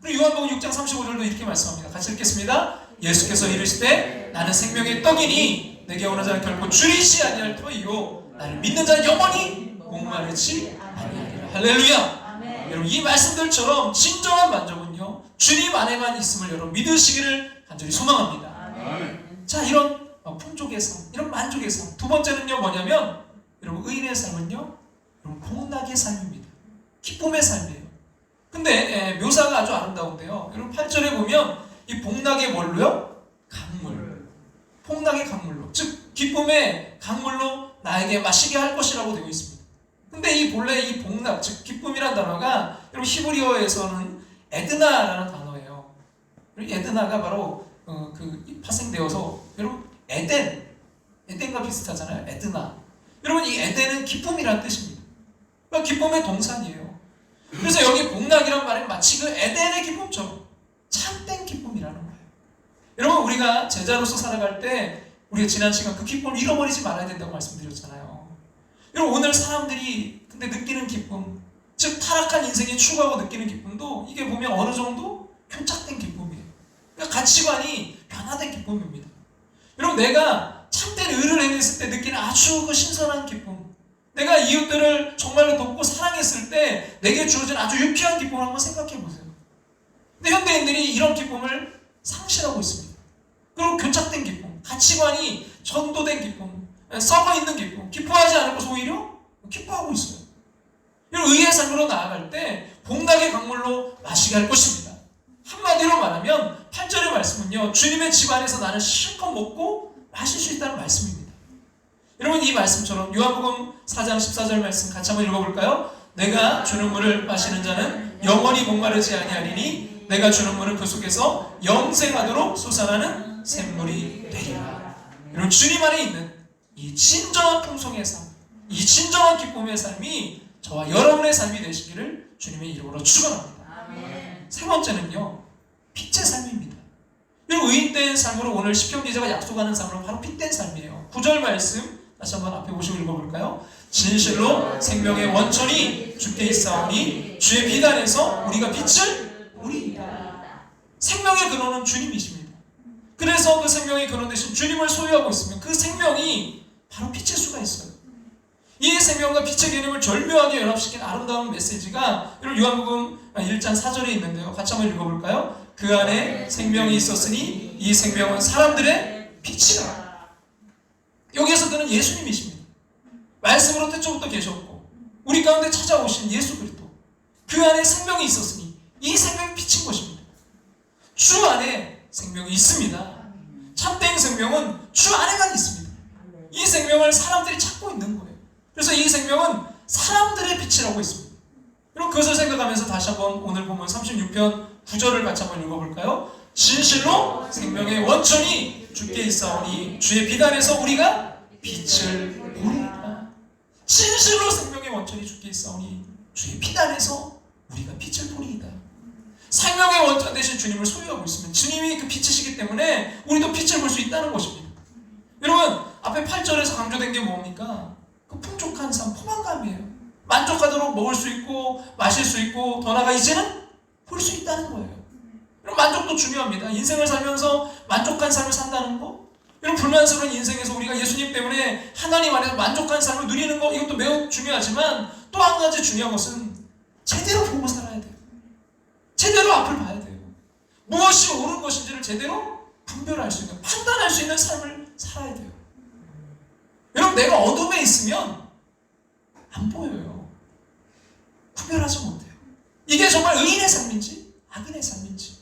그리고 요한복음 6장 35절도 이렇게 말씀합니다. 같이 읽겠습니다. 예수께서 이르시되 나는 생명의 떡이니 내게 오는 자는 결코 줄이지 아니할 터이요 나를 믿는 자는 영원히 목마르지 아니하리라. 할렐루야. 여러분, 이 말씀들처럼 진정한 만족은요, 주님 안에만 있음을 여러분 믿으시기를 간절히 소망합니다. 자, 이런 풍족의 삶, 이런 만족의 삶. 두 번째는요 뭐냐면, 여러분, 의인의 삶은요, 여러분, 복락의 삶입니다. 기쁨의 삶이에요. 근데 묘사가 아주 아름다운데요, 여러분 8절에 보면 이 복락의 뭘로요? 강물. 복락의 강물로, 즉 기쁨의 강물로 나에게 마시게 할 것이라고 되어 있습니다. 근데 이 본래 이 복락, 즉 기쁨이란 단어가 여러분 히브리어에서는 에드나라는 단어예요. 에드나가 바로 파생되어서 여러분 에덴과 비슷하잖아요. 에드나. 여러분, 이 에덴은 기쁨이란 뜻입니다. 그러니까 기쁨의 동산이에요. 그래서 여기 복락이란 말은 마치 그 에덴의 기쁨처럼 참된 기쁨이라는 거예요. 여러분, 우리가 제자로서 살아갈 때 우리가 지난 시간 그 기쁨을 잃어버리지 말아야 된다고 말씀드렸잖아요. 여러분, 오늘 사람들이 근데 느끼는 기쁨, 즉 타락한 인생에 추구하고 느끼는 기쁨도 이게 보면 어느 정도 교착된 기쁨이에요. 그러니까 가치관이 변화된 기쁨입니다. 여러분, 내가 참된 의를 행했을 때 느끼는 아주 그 신선한 기쁨, 내가 이웃들을 정말로 돕고 사랑했을 때 내게 주어진 아주 유쾌한 기쁨을 한번 생각해 보세요. 근데 현대인들이 이런 기쁨을 상실하고 있습니다. 그리고 교착된 기쁨, 가치관이 전도된 기쁨, 썩어있는 기쁨, 기뻐하지 않고 오히려 기뻐하고 있어요. 이런 의의 삶으로 나아갈 때 복락의 강물로 마시게 할 것입니다. 한마디로 말하면 8절의 말씀은요, 주님의 집 안에서 나는 실컷 먹고 마실 수 있다는 말씀입니다. 여러분, 이 말씀처럼 요한복음 4장 14절 말씀 같이 한번 읽어볼까요? 내가 주는 물을 마시는 자는 영원히 목마르지 아니하리니 내가 주는 물은 그 속에서 영생하도록 솟아나는 샘물이 되리라. 여러분, 주님 안에 있는 이 진정한 풍성의 삶, 이 진정한 기쁨의 삶이 저와 여러분의 삶이 되시기를 주님의 이름으로 축원합니다. 세 번째는요, 빛의 삶입니다. 여러분, 의인된 삶으로 오늘 시편 기자가 약속하는 삶으로 바로 빛된 삶이에요. 9절 말씀 다시 한번 앞에 보시고 읽어볼까요? 진실로 생명의 원천이 주께 있사오니 주의 비단에서 우리가 빛을 우리이다. 생명의 근원은 주님이십니다. 그래서 그 생명의 근원 되신 주님을 소유하고 있으면 그 생명이 바로 빛일 수가 있어요. 이 생명과 빛의 개념을 절묘하게 연합시킨 아름다운 메시지가 여러분 요한복음 1장 4절에 있는데요. 같이 한번 읽어볼까요? 그 안에 생명이 있었으니 이 생명은 사람들의 빛이라. 여기에서 그는 예수님이십니다. 말씀으로 태초부터 계셨고 우리 가운데 찾아오신 예수 그리스도, 그 안에 생명이 있었으니 이 생명이 비친 것입니다. 주 안에 생명이 있습니다. 참된 생명은 주 안에만 있습니다. 이 생명을 사람들이 찾고 있는 거예요. 그래서 이 생명은 사람들의 빛이라고 했습니다. 여러분 그것을 생각하면서 다시 한번 오늘 보면 36편 9절을 같이 한번 읽어볼까요? 진실로 생명의 원천이 주께 있사오니 주의 빛 안에서 우리가 빛을 보리라. 진실로 생명의 원천이 주께 있사오니 주의 빛 안에서 우리가 빛을 보리이다. 생명의 원천 되신 주님을 소유하고 있으면 주님이 그 빛이시기 때문에 우리도 빛을 볼 수 있다는 것입니다. 여러분 앞에 8절에서 강조된 게 뭡니까? 그 풍족한 삶, 포만감이에요. 만족하도록 먹을 수 있고 마실 수 있고 더 나아가 이제는 볼 수 있다는 거예요. 여러분 만족도 중요합니다. 인생을 살면서 만족한 삶을 산다는 거, 이런 불만스러운 인생에서 우리가 예수님 때문에 하나님 안에서 만족한 삶을 누리는 거, 이것도 매우 중요하지만 또 한 가지 중요한 것은 제대로 보고 살아야 돼요. 제대로 앞을 봐야 돼요. 무엇이 옳은 것인지를 제대로 분별할 수 있는, 판단할 수 있는 삶을 살아야 돼요. 여러분 내가 어둠에 있으면 안 보여요. 구별하지 못해요. 이게 정말 의인의 삶인지 악인의 삶인지,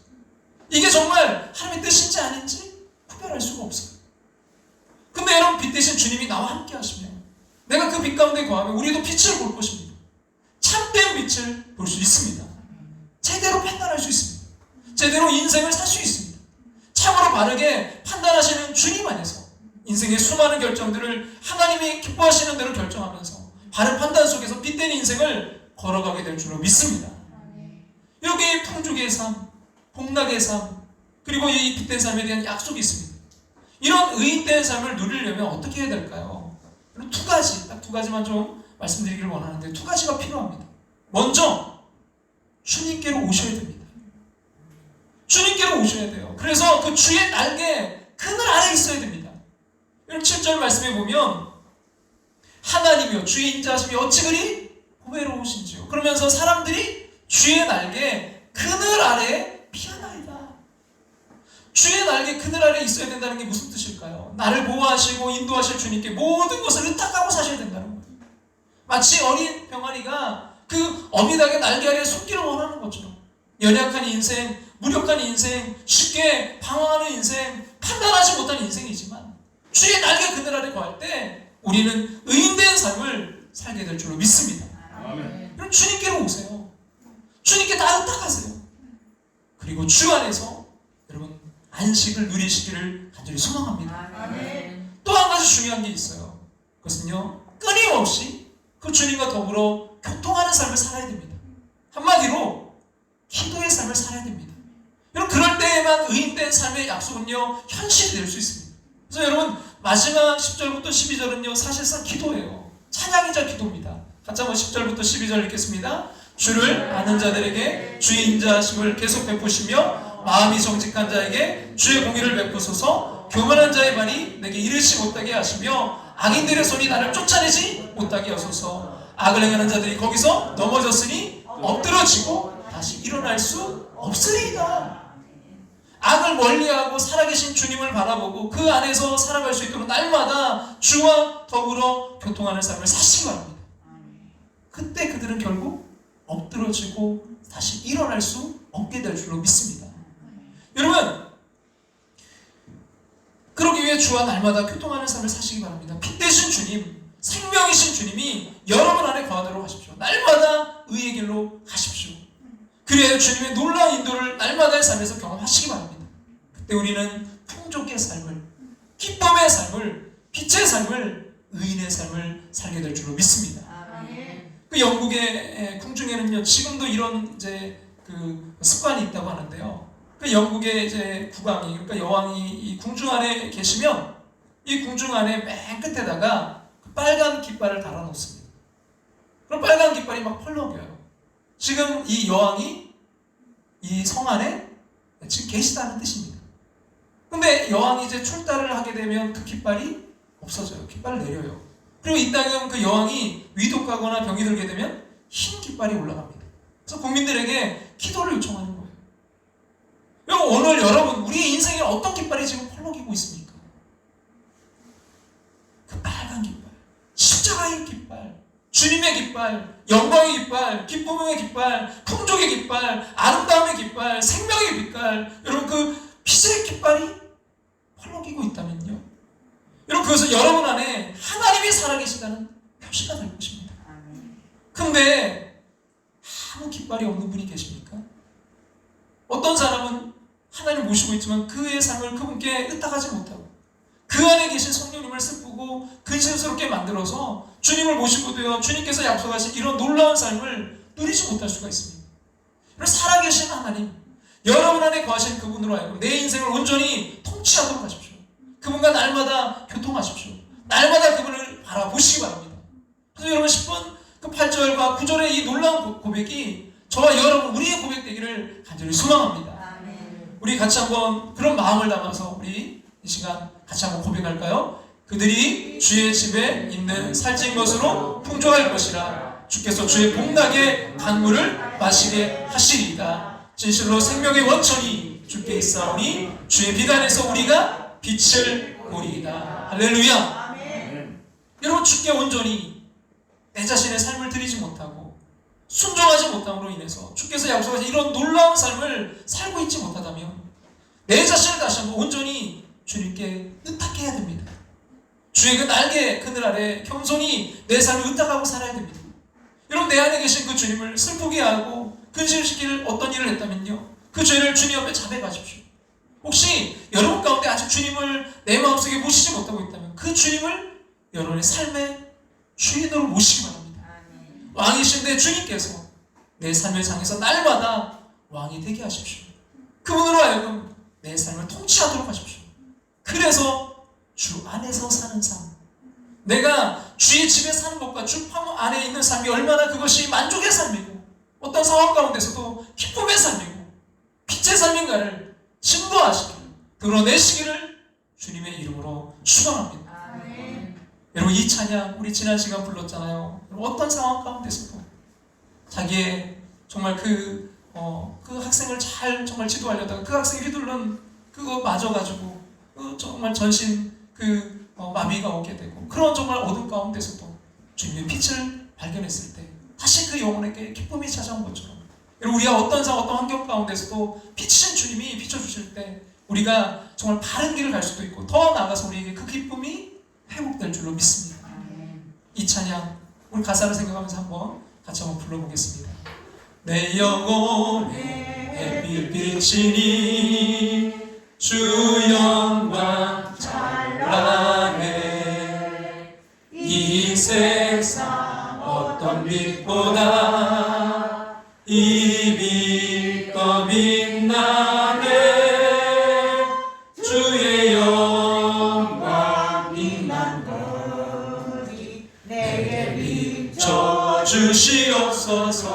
이게 정말 하나님의 뜻인지 아닌지 구별할 수가 없어요. 근데 여러분 빛 대신 주님이 나와 함께 하시면 내가 그 빛 가운데 거하면 우리도 빛을 볼 것입니다. 참된 빛을 볼 수 있습니다. 제대로 판단할 수 있습니다. 제대로 인생을 살 수 있습니다. 참으로 바르게 판단하시는 주님 안에서 인생의 수많은 결정들을 하나님이 기뻐하시는 대로 결정하면서 바른 판단 속에서 빛된 인생을 걸어가게 될 줄로 믿습니다. 이렇게 풍족의 삶, 복락의 삶, 그리고 이 빛된 삶에 대한 약속이 있습니다. 이런 의인된 삶을 누리려면 어떻게 해야 될까요? 두 가지, 딱 두 가지만 좀 말씀드리기를 원하는데 두 가지가 필요합니다. 먼저 주님께로 오셔야 됩니다. 주님께로 오셔야 돼요. 그래서 그 주의 날개 그늘 아래 있어야 됩니다. 여러분 7절 말씀에 보면 하나님이여 주의 인자하심이 어찌 그리 보배로우신지요. 그러면서 사람들이 주의 날개 그늘 아래 피하나이다. 주의 날개 그늘 아래 있어야 된다는 게 무슨 뜻일까요? 나를 보호하시고 인도하실 주님께 모든 것을 의탁하고 사셔야 된다는 거예요. 마치 어린 병아리가 그 어미닭의 날개 아래 숨기를 원하는 것처럼 연약한 인생, 무력한 인생, 쉽게 방황하는 인생, 판단하지 못한 인생이지만 주의 날개 그늘 아래 거할 때 우리는 의인된 삶을 살게 될 줄로 믿습니다. 그럼 주님께로 오세요. 주님께 다 의탁하세요. 그리고 주 안에서 여러분 안식을 누리시기를 간절히 소망합니다. 또 한 가지 중요한 게 있어요. 그것은요, 끊임없이 그 주님과 더불어 교통하는 삶을 살아야 됩니다. 한마디로 기도의 삶을 살아야 됩니다. 여러분 그럴 때에만 의인된 삶의 약속은요 현실이 될 수 있습니다. 그래서 여러분 마지막 10절부터 12절은요 사실상 기도예요. 찬양이자 기도입니다. 같이 한번 10절부터 12절 읽겠습니다. 주를 아는 자들에게 주의 인자하심을 계속 베푸시며 마음이 정직한 자에게 주의 공의를 베푸소서. 교만한 자의 발이 내게 이르지 못하게 하시며 악인들의 손이 나를 쫓아내지 못하게 하소서. 악을 행하는 자들이 거기서 넘어졌으니 엎드러지고 다시 일어날 수 없으리이다. 악을 멀리하고 살아계신 주님을 바라보고 그 안에서 살아갈 수 있도록 날마다 주와 더불어 교통하는 삶을 사시기 바랍니다. 그때 그들은 결국 엎드러지고 다시 일어날 수 없게 될 줄로 믿습니다. 여러분 그러기 위해 주와 날마다 교통하는 삶을 사시기 바랍니다. 빛 되신 주님, 생명이신 주님이 여러분 안에 거하도록 하십시오. 날마다 의의 길로 가십시오. 그래야 주님의 놀라운 인도를 날마다의 삶에서 경험하시기 바랍니다. 그때 우리는 풍족의 삶을, 기쁨의 삶을, 빛의 삶을, 의인의 삶을 살게 될 줄로 믿습니다. 그 영국의 궁중에는요 지금도 이런 이제 그 습관이 있다고 하는데요. 그 영국의 이제 국왕이, 그러니까 여왕이 이 궁중 안에 계시면 이 궁중 안에 맨 끝에다가 그 빨간 깃발을 달아놓습니다. 그럼 빨간 깃발이 막 펄럭여요. 지금 이 여왕이 이 성 안에 지금 계시다는 뜻입니다. 근데 여왕이 이제 출타를 하게 되면 그 깃발이 없어져요. 깃발을 내려요. 그리고 이따금 그 여왕이 위독하거나 병이 들게 되면 흰 깃발이 올라갑니다. 그래서 국민들에게 기도를 요청하는 거예요. 오늘 여러분 우리의 인생에 어떤 깃발이 지금 펄럭이고 있습니까? 그 빨간 깃발, 십자가의 깃발, 주님의 깃발, 영광의 깃발, 기쁨의 깃발, 풍족의 깃발, 아름다움의 깃발, 생명의 깃발, 여러분 그 빛의 깃발이 펄럭이고 있다면요, 여러분 그것은 여러분 안에 하나님이 살아계시다는 표시가 될 것입니다. 근데 아무 깃발이 없는 분이 계십니까? 어떤 사람은 하나님을 모시고 있지만 그의 삶을 그분께 의탁하지 못하고 그 안에 계신 성령님을 슬프고 근심스럽게 만들어서 주님을 모시고 되어 주님께서 약속하신 이런 놀라운 삶을 누리지 못할 수가 있습니다. 그래서 살아계신 하나님, 여러분 안에 거하신 그분으로 하여금 내 인생을 온전히 통치하도록 하십시오. 그분과 날마다 교통하십시오. 날마다 그분을 바라보시기 바랍니다. 그래서 여러분 10분 그 8절과 9절의 이 놀라운 고백이 저와 여러분 우리의 고백되기를 간절히 소망합니다. 우리 같이 한번 그런 마음을 담아서 우리 이 시간 같이 한번 고백할까요? 그들이 주의 집에 있는 살찐 것으로 풍족할 것이라. 주께서 주의 복락의 강물을 마시게 하시리이다. 진실로 생명의 원천이 주께 있사오니 주의 비단에서 우리가 빛을 보리이다. 할렐루야. 여러분 주께 온전히 내 자신의 삶을 드리지 못하고 순종하지 못함으로 인해서 주께서 약속하신 이런 놀라운 삶을 살고 있지 못하다면 내 자신을 다시 한번 온전히 주님께 의탁해야 됩니다. 주의 그 날개 그늘 아래 겸손히 내 삶을 의탁하고 살아야 됩니다. 여러분 내 안에 계신 그 주님을 슬프게 하고 근심시킬 어떤 일을 했다면요, 그 죄를 주님 앞에 자백하십시오. 혹시 여러분 가운데 아직 주님을 내 마음속에 모시지 못하고 있다면 그 주님을 여러분의 삶의 주인으로 모시기 바랍니다. 왕이신데 주님께서 내 삶의 장에서 날마다 왕이 되게 하십시오. 그분으로 하여금 내 삶을 통치하도록 하십시오. 그래서 주 안에서 사는 삶, 내가 주의 집에 사는 것과 주 안에 있는 삶이 얼마나 그것이 만족의 삶이고 어떤 상황 가운데서도 기쁨의 삶이고 빛의 삶인가를 증거하시기를, 드러내시기를 주님의 이름으로 축원합니다. 여러분 이 찬양 우리 지난 시간 불렀잖아요. 어떤 상황 가운데서도 자기의 정말 그 학생을 잘 정말 지도하려다가 그 학생이 휘둘른 그거 맞아가지고 정말 전신 마비가 오게 되고 그런 정말 어둠 가운데서도 주님의 빛을 발견했을 때 다시 그 영혼에게 기쁨이 찾아온 것처럼, 여러분 우리가 어떤 상황 어떤 환경 가운데서도 빛이신 주님이 비춰주실 때 우리가 정말 바른 길을 갈 수도 있고 더 나아가서 우리에게 그 기쁨이 회복될 줄로 믿습니다. 이 찬양 우리 가사를 생각하면서 한번 같이 한번 불러보겠습니다. 내 영혼에 햇빛이니 주 영광 찬란해. 이 세상 어떤 빛보다 이 빛 더 빛나네. 주의 영광 빛난 것이 내게 비춰 주시옵소서.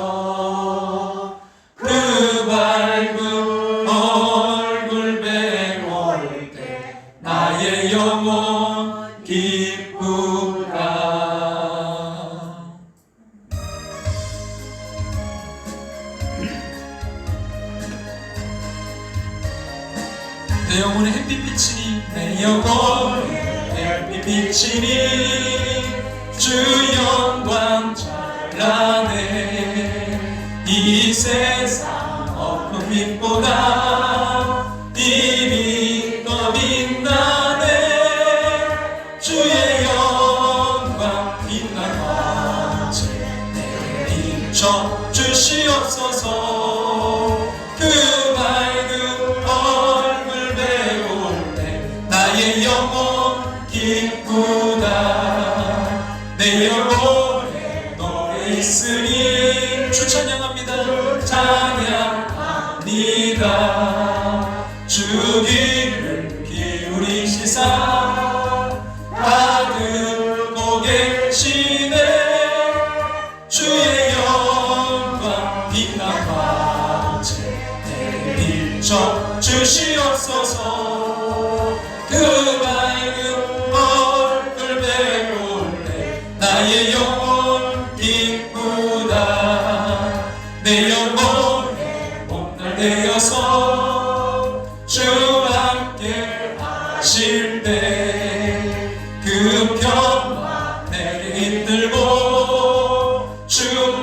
그 밝은 얼굴 배울 때 나의 영혼 기쁘다. 내 영혼의 햇빛 비치니 내 영혼의 햇빛 비치니 주 영광 찬란해. 이 세상 어떤 빛보다 이 빛 더 빛나네. 주의 영광 빛난 것을 내게 비춰 주시옵소서. 그 밝은 얼굴 배울 때 나의 영혼 기쁘다. 내 영혼에 노래 있으니 주 찬양합니다. 찬양합니다. 주 귀를 기울이시사 다 듣고 계시네. 주의 영광 빛난 것을 내게 비춰 주시옵소서. 그 밝은 얼굴 배울 때 나의 영혼 기쁘다. 내 영혼에 몸날 되어서 주 함께 하실 때 그 평화 내게 깃들고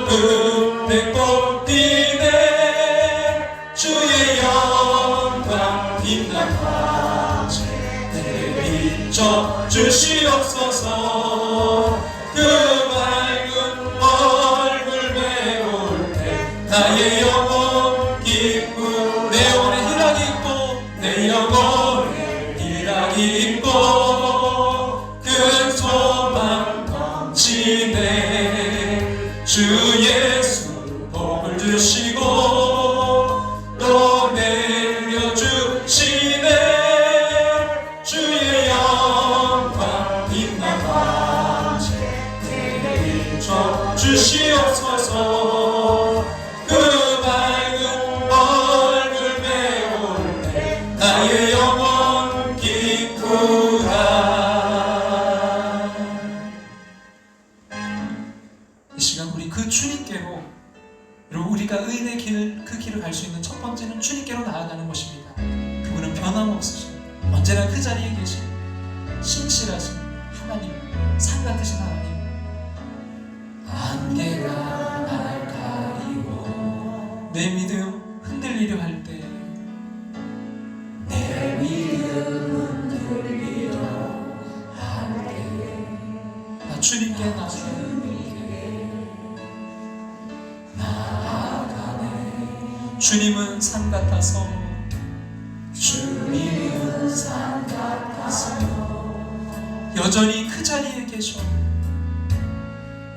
은빛꽃 피네 주의 영광 빛난 화제 내게 비춰 주시옵소서. 그 밝은 얼굴 배울 때 나의 영혼 기쁘 내 영혼에 희락이 있고 내 영혼에 희락이 있고 그 소망 넘치네. 주 예수 복을 주시고 또 내려주시네. 주의 영광 빛난 화제 내게 비춰 주시옵소서. 그 밝은 얼굴 배울 때 나의 영혼 기쁘다. 이 시간 우리 그 주님께로, 그리고 우리가 의의 길, 그 길을 갈 수 있는 첫 번째는 주님께로 나아가는 것입니다. 그분은 변함없으신, 언제나 그 자리에 계신 신실하신 하나님, 산 같으신 하나님. 안개가 날 가리고 내 믿음 흔들리려 할 때, 내 믿음 흔들리려 할 때 나 주님께 나아가네. 주님은 산 같아서, 주님은 산 같아서 여전히 그 자리에 계셔.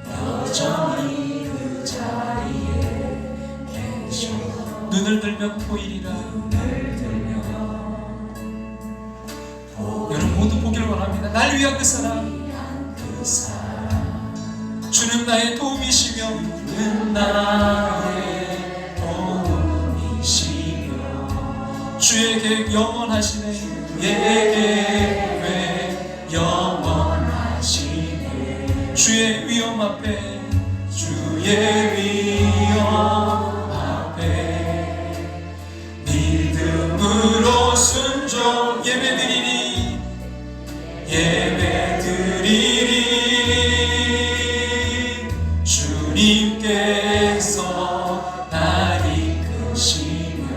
여전히 그 자리에 계셔. 눈을 들면 보이리라. 여러분 모두 보기를 원합니다. 날 위한 그 사람, 주는 나의 도움이시며, 주는 나의 도움이시며 주의 계획 영원하시네. 주의 계획 영원하시네. 주의 위엄 앞에, 주의 위엄 앞에 믿음으로 순종 예배드리리. 예배드리리. 주님께서 날 이끄시며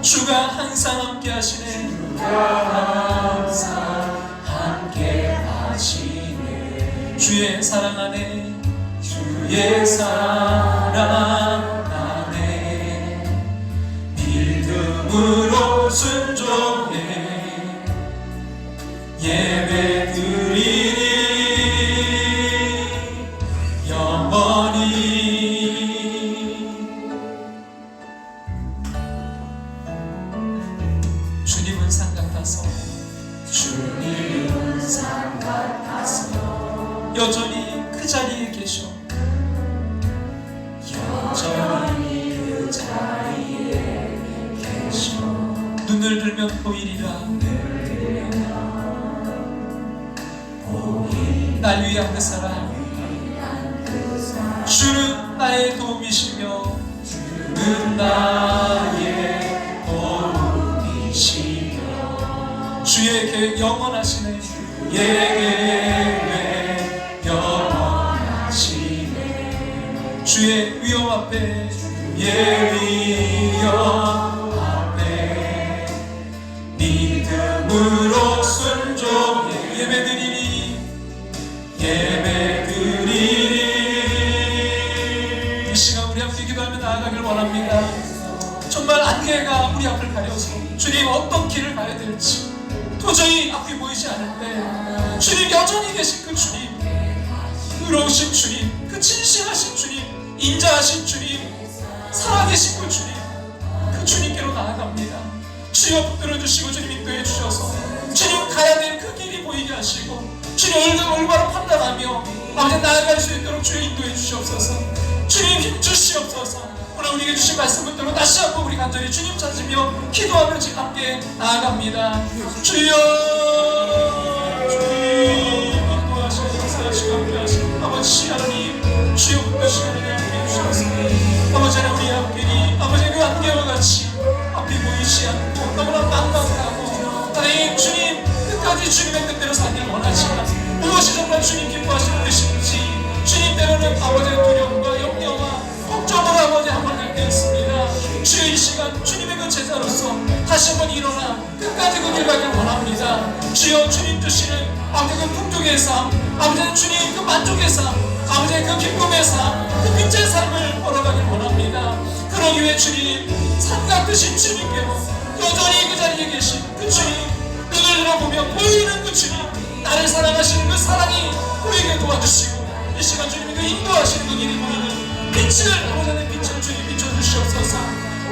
주가 항상 함께 하시네. 주가 항상 함께 하시네. 주의 사랑 안에, 주의 사랑 안에 믿음으로 순종해 예배드리리. 영원히 주님은 산 같아서, 주님은 산 같아서 여전히 그 자리에 계셔. 여전히 그 자리에 계셔. 눈을 들면 보이리라. 날 위한 그 사랑, 주는 나의 도움이시며, 주는 나의 도움이시며 주의 계획 영원하시네. 주의 계획 영원하시네. 주의 위엄 앞에, 주의 위엄 앞에 믿음으로 순종해 예배드리리. 예배드리리. 이 시간 우리 함께 기도하며 나아가길 원합니다. 정말 안개가 우리 앞을 가려서 주님 어떤 길을 가야 될지 도저히 앞이 보이지 않는데, 주님 여전히 계신 그 주님, 의로우신 주님, 그 진실하신 주님, 인자하신 주님, 살아계신 그 주님, 그 주님께로 나아갑니다. 주여 붙들어주시고 주님 인도해 주셔서 주님 가야 될 그 길이 보이게 하시고 주님 올바로 판단하며 아버지 나아갈 수 있도록 주여 인도해 주시옵소서. 주님 힘주시옵소서. 오늘 우리에게 주신 말씀 붙들고 다시 한번 우리 간절히 주님 찾으며 기도하며 지금 함께 나아갑니다. 주여, 주님 인도하시옵소서. 역사하시고 함께 하시고 아버지 하나님, 주여 붙드시고 함께 해주셔서 아버지 하나님 우리 앞길이 아버지 그 안개와 같이 앞이 보이지 않고 너무나 막막하고 하나님 주님 끝까지 주님의 뜻대로 살기를 원하지만 무엇이 정말 주님 기뻐하시는 뜻인지 주님 때로는 아버지의 두려움과 염려와 다시 한번 일어나 끝까지 그 길 가길 원합니다. 주여 주님 주시는 아버지 그 풍족의 삶, 아버지 주님 그 만족의 삶, 아버지 그 기쁨의 삶, 그 빛의 삶을 걸어가길 원합니다. 그러기 위해 주님 산 같으신 주님께로 여전히 그 자리에 계신 그 주님, 눈을 들어보며 보이는 그 주님, 나를 사랑하시는 그 사랑이 보이게 도와주시고 이 시간 주님이 그 인도하시는 그 길이 보이는 빛을, 아버지의 빛을 주님 비춰주시옵소서.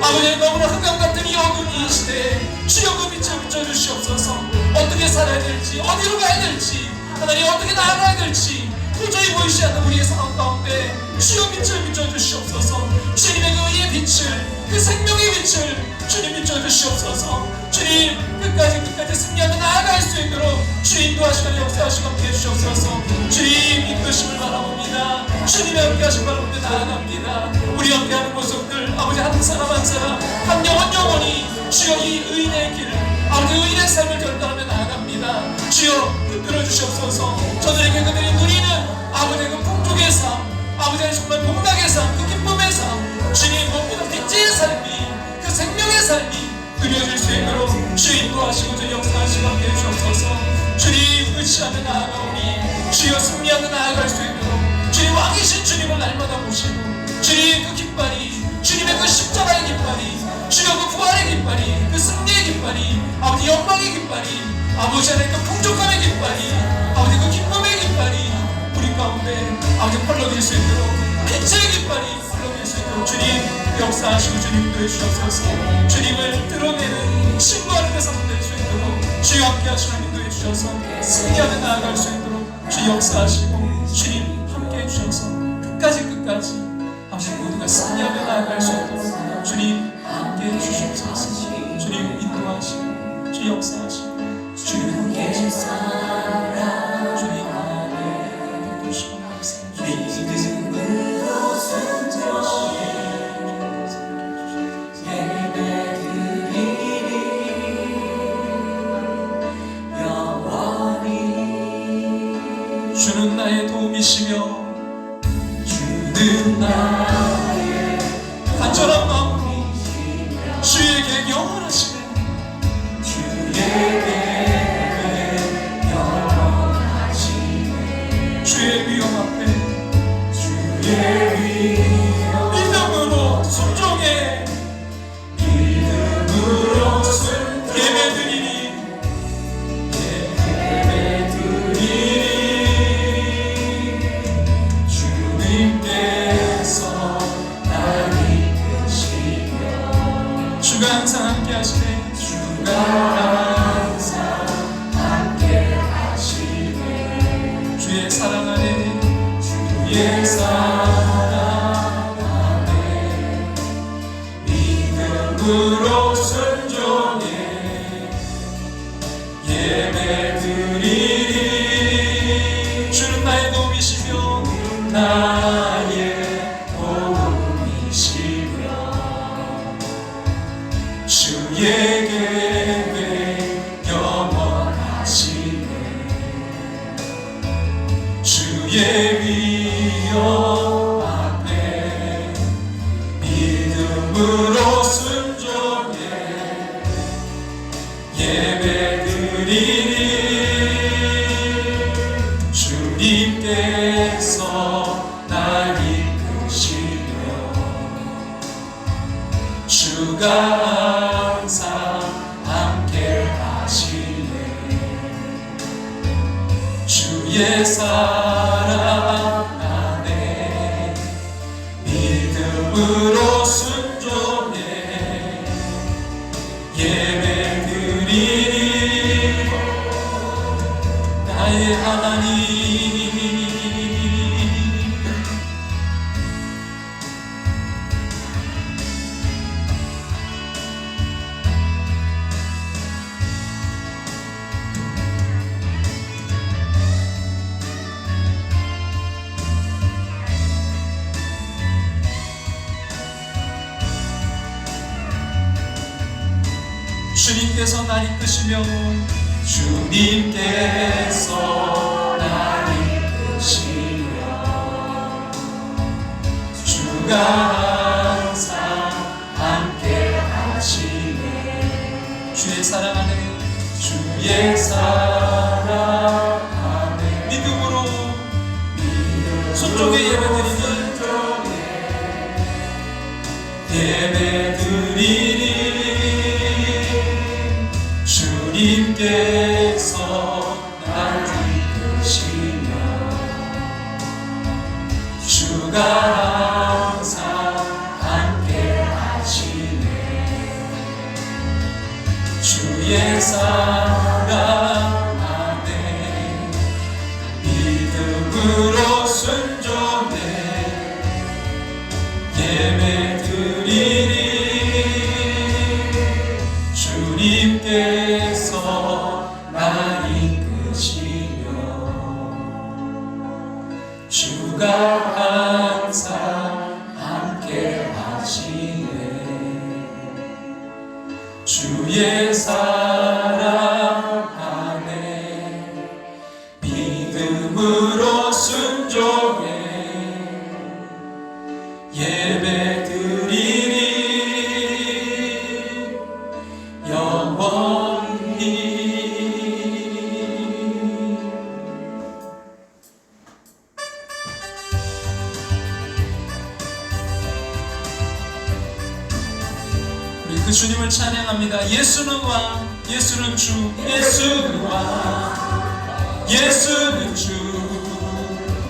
아버지 너무나 흑암 같은 이 어두운 이 시대에 주여 그 빛을 비춰주시옵소서. 어떻게 살아야 될지, 어디로 가야 될지, 하나님 어떻게 나아가야 될지 도저히 보이지 않는 우리의 상황 가운데 주여 빛을 비춰주시옵소서. 주님의 그 의의 빛을, 그 생명의 빛을 주님 비춰주시옵소서. 주님 끝까지 승리하며 나아갈 수 있도록 주님 인도하시고 역사하시고 함께 해주시옵소서. 주님 이끄심을 바라봅니다. 주님의 함께하신 바라보며 나아갑니다. 우리 함께하는 모습들 아버지 한 사람 한 사람 한 영혼 영혼이 주여 이 의인의 길, 아버지 의인의 삶을 결단하며 나아갑니다. 주여 붙들어 주시옵소서. 저들에게 그들이 누리는 아버지의 그 풍족의 삶, 아버지의 정말 복락의 삶, 그 기쁨의 삶, 주님 무엇보다 빛의 삶이, 그 생명의 삶이 누려질 수 있도록 주 인도하시고 주 역사하시고 함께 해주옵소서. 주님 의지하며 나아가오니 주여 승리하며 나아갈 수 있도록 주님 왕이신 주님을 날마다 모시고 주님 그 깃발이, 주님의 그 십자가의 깃발이, 주여 그 부활의 깃발이, 그 승리의 깃발이, 아버지 영광의 깃발이, 아버지 안에 그 풍족함의 깃발이, 아버지 그 기쁨의 깃발이 우리 가운데 아버지 펄럭일 수 있도록 빛의 깃발이 펄럭일 수 있도록 주님 역사하시고 주님 인도해 주셔서 주님을 드러내는 신고하는 데서 될 수 있도록 주 함께 하시고 인도해 주셔서 승리하며 나아갈 수 있도록 주 역사하시고 주님 함께 해 주셔서 끝까지 아버지 모두가 승리하며 나아갈 수 있도록 주님 함께 해 주시옵소서. 주님 인도하시고 주 역사하시고 주님 함께 해 주셔서 주님 도시고 주는 나의 도움이시며 주는 나의 간절한 마음으로 주에게 영원하시네. 주에게 영원하시네. 주의 위엄 앞에 주의 위엄 믿음으로 순종해 믿음으로 예배드리니 주가 항상 함께 하시네. 주가 항상 함께 하시네. 주의 사랑 안에 주의 사랑 안에 믿음으로 순종해 예배드리리. 주는 나의 도움이시며 나의 도움이시며 주에게 영원하시네. 주의 위엄 앞에 믿음으로 순종해 예배드리니 주님께서 날 이끄시며 주가 항상 함께 하시네. 주의 사랑 안에 믿음으로 순종해 예배드리니 나의 하나님. 주님께서 날 이끄시며 주님께서 날 이끄시며 주가 항상 함께 하시네. 주의 사랑 안에 믿음으로 순종의 예배드리니 주님께서 나를 이끄시며 주가 항상 함께 하시네. 주의 사랑 안에 믿음으로 순종해 예배드리니 주님께서 나 이끄시며 주가 항상 함께 하시네. 주의 사랑 안에 믿음으로 순종해 예배드리니 영원히. 우리 그 주님을 찬양합니다. 예수는 왕, 예수는 주, 예수는 왕, 예수는 주,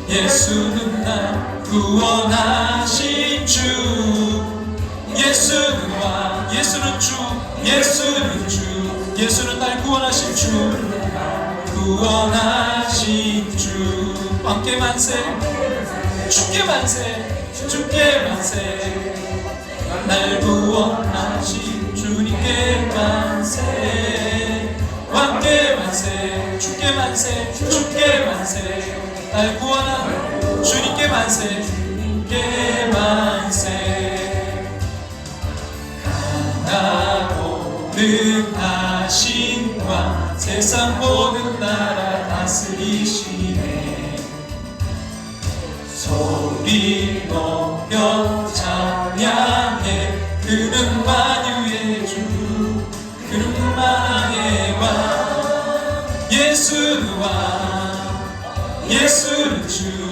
예수는 날 구원하신 주. 예수는 왕, 예수는 주, 예수는 주, 예수는 날 구원하신 주, 구원하신 주. 왕께 만세, 주께 만세, 주께 만세, 날 구원하신 주님께 만세. 왕께 만세, 주께 만세, 주께 만세, 날 구원한 주님께 만세, 주님께 만세. 강하고 능하신 왕, 세상 모든 나라 다스리시네. 소리 높여 찬양해, 그는 만유의 주, 그는 만왕의 왕. 예수는 왕, 예수는 주,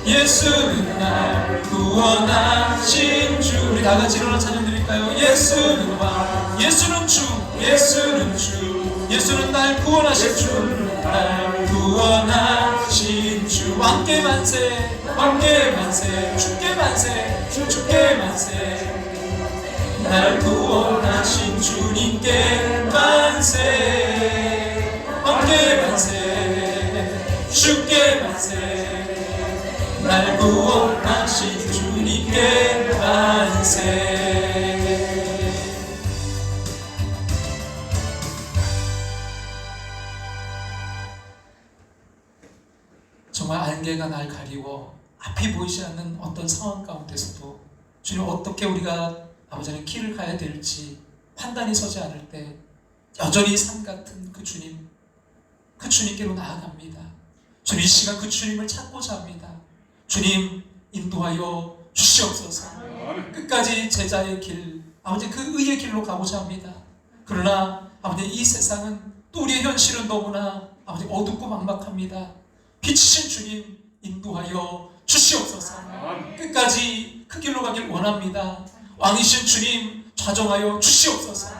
예수는 날 구원하신 주. 우리 다같이 일어나 찬양드릴까요? 예수는 왕, 예수는 주, 예수는 주, 예수는 날 구원하신 주, 날 구원하신 주. 왕께 만세, 왕께 만세, 주께 만세, 주께 만세, 날 구원하신 주님께 만세. 왕께 만세, 주께 만세, 날 구원하신 주님께 만세. 정말 안개가 날 가리워 앞이 보이지 않는 어떤 상황 가운데서도 주님, 어떻게 우리가 아버지는 길을 가야 될지 판단이 서지 않을 때 여전히 산 같은 그 주님, 그 주님께로 나아갑니다. 주님, 이 시간 그 주님을 찾고자 합니다. 주님, 인도하여 주시옵소서. 끝까지 제자의 길, 아버지 그 의의 길로 가고자 합니다. 그러나 아버지 이 세상은 또 우리의 현실은 너무나 아버지 어둡고 막막합니다. 빛이신 주님, 인도하여 주시옵소서. 끝까지 그 길로 가길 원합니다. 왕이신 주님, 좌정하여 주시옵소서.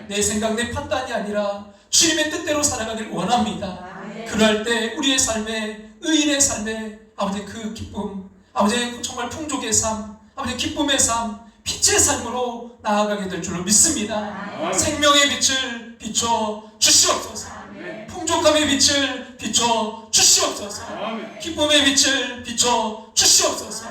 내 생각, 내 판단이 아니라 주님의 뜻대로 살아가길 원합니다. 그럴 때 우리의 삶에, 의인의 삶에 아버지 그 기쁨, 아버지 정말 풍족의 삶, 아버지 기쁨의 삶, 빛의 삶으로 나아가게 될 줄로 믿습니다. 생명의 빛을 비춰 주시옵소서. 풍족함의 빛을 비춰 주시옵소서. 기쁨의 빛을 비춰 주시옵소서.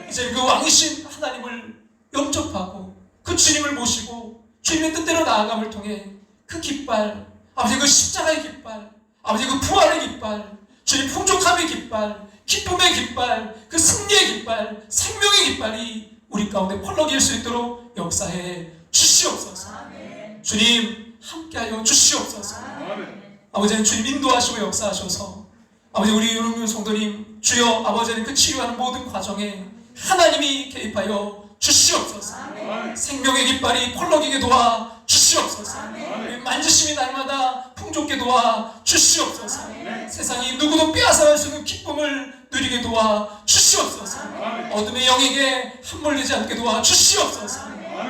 이제 그 왕이신 하나님을 영접하고 그 주님을 모시고 주님의 뜻대로 나아감을 통해 그 깃발, 아버지 그 십자가의 깃발, 아버지 그 부활의 깃발, 주님 풍족함의 깃발, 기쁨의 깃발, 그 승리의 깃발, 생명의 깃발이 우리 가운데 펄럭일 수 있도록 역사해 주시옵소서. 주님 함께하여 주시옵소서. 아버지는 주님 인도하시고 역사하셔서 아버지 우리 윤흥윤 성도님, 주여 아버지는 그 치유하는 모든 과정에 하나님이 개입하여 주시옵소서. 생명의 깃발이 펄럭이게 도와 주시옵소서. 주시옵소서. 만지심이 날마다 풍족게 도와 주시옵소서. 세상이 누구도 빼앗아갈 수 없는 기쁨을 누리게 도와 주시옵소서. 어둠의 영에게 함몰되지 않게 도와 주시옵소서.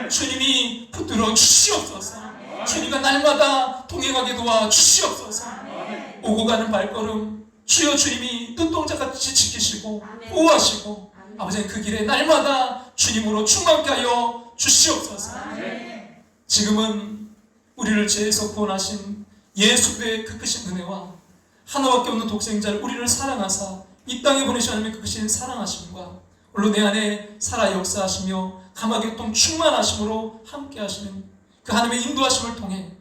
주님이 붙들어 주시옵소서. 주님과 날마다 동행하게 도와 주시옵소서. 오고 가는 발걸음 주여 주님이 눈동자같이 지키시고 보호하시고 아버지 그 길에 날마다 주님으로 충만케 하여 주시옵소서. 지금은 우리를 죄에서 구원하신 예수의 그 크신 은혜와 하나밖에 없는 독생자를 우리를 사랑하사 이 땅에 보내신 하나님의 그 크신 사랑하심과 물론 내 안에 살아 역사하시며 감화교통 충만하심으로 함께 하시는 그 하나님의 인도하심을 통해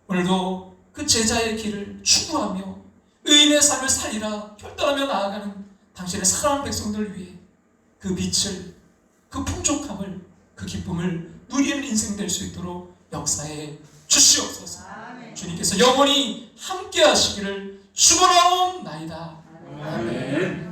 오늘도 그 제자의 길을 추구하며 의인의 삶을 살리라 결단하며 나아가는 당신의 사랑하는 백성들을 위해 그 빛을, 그 풍족함을, 그 기쁨을 누리는 인생 될 수 있도록 역사해 주시옵소서. 주님께서 영원히 함께 하시기를 축원하옵나이다. 아멘.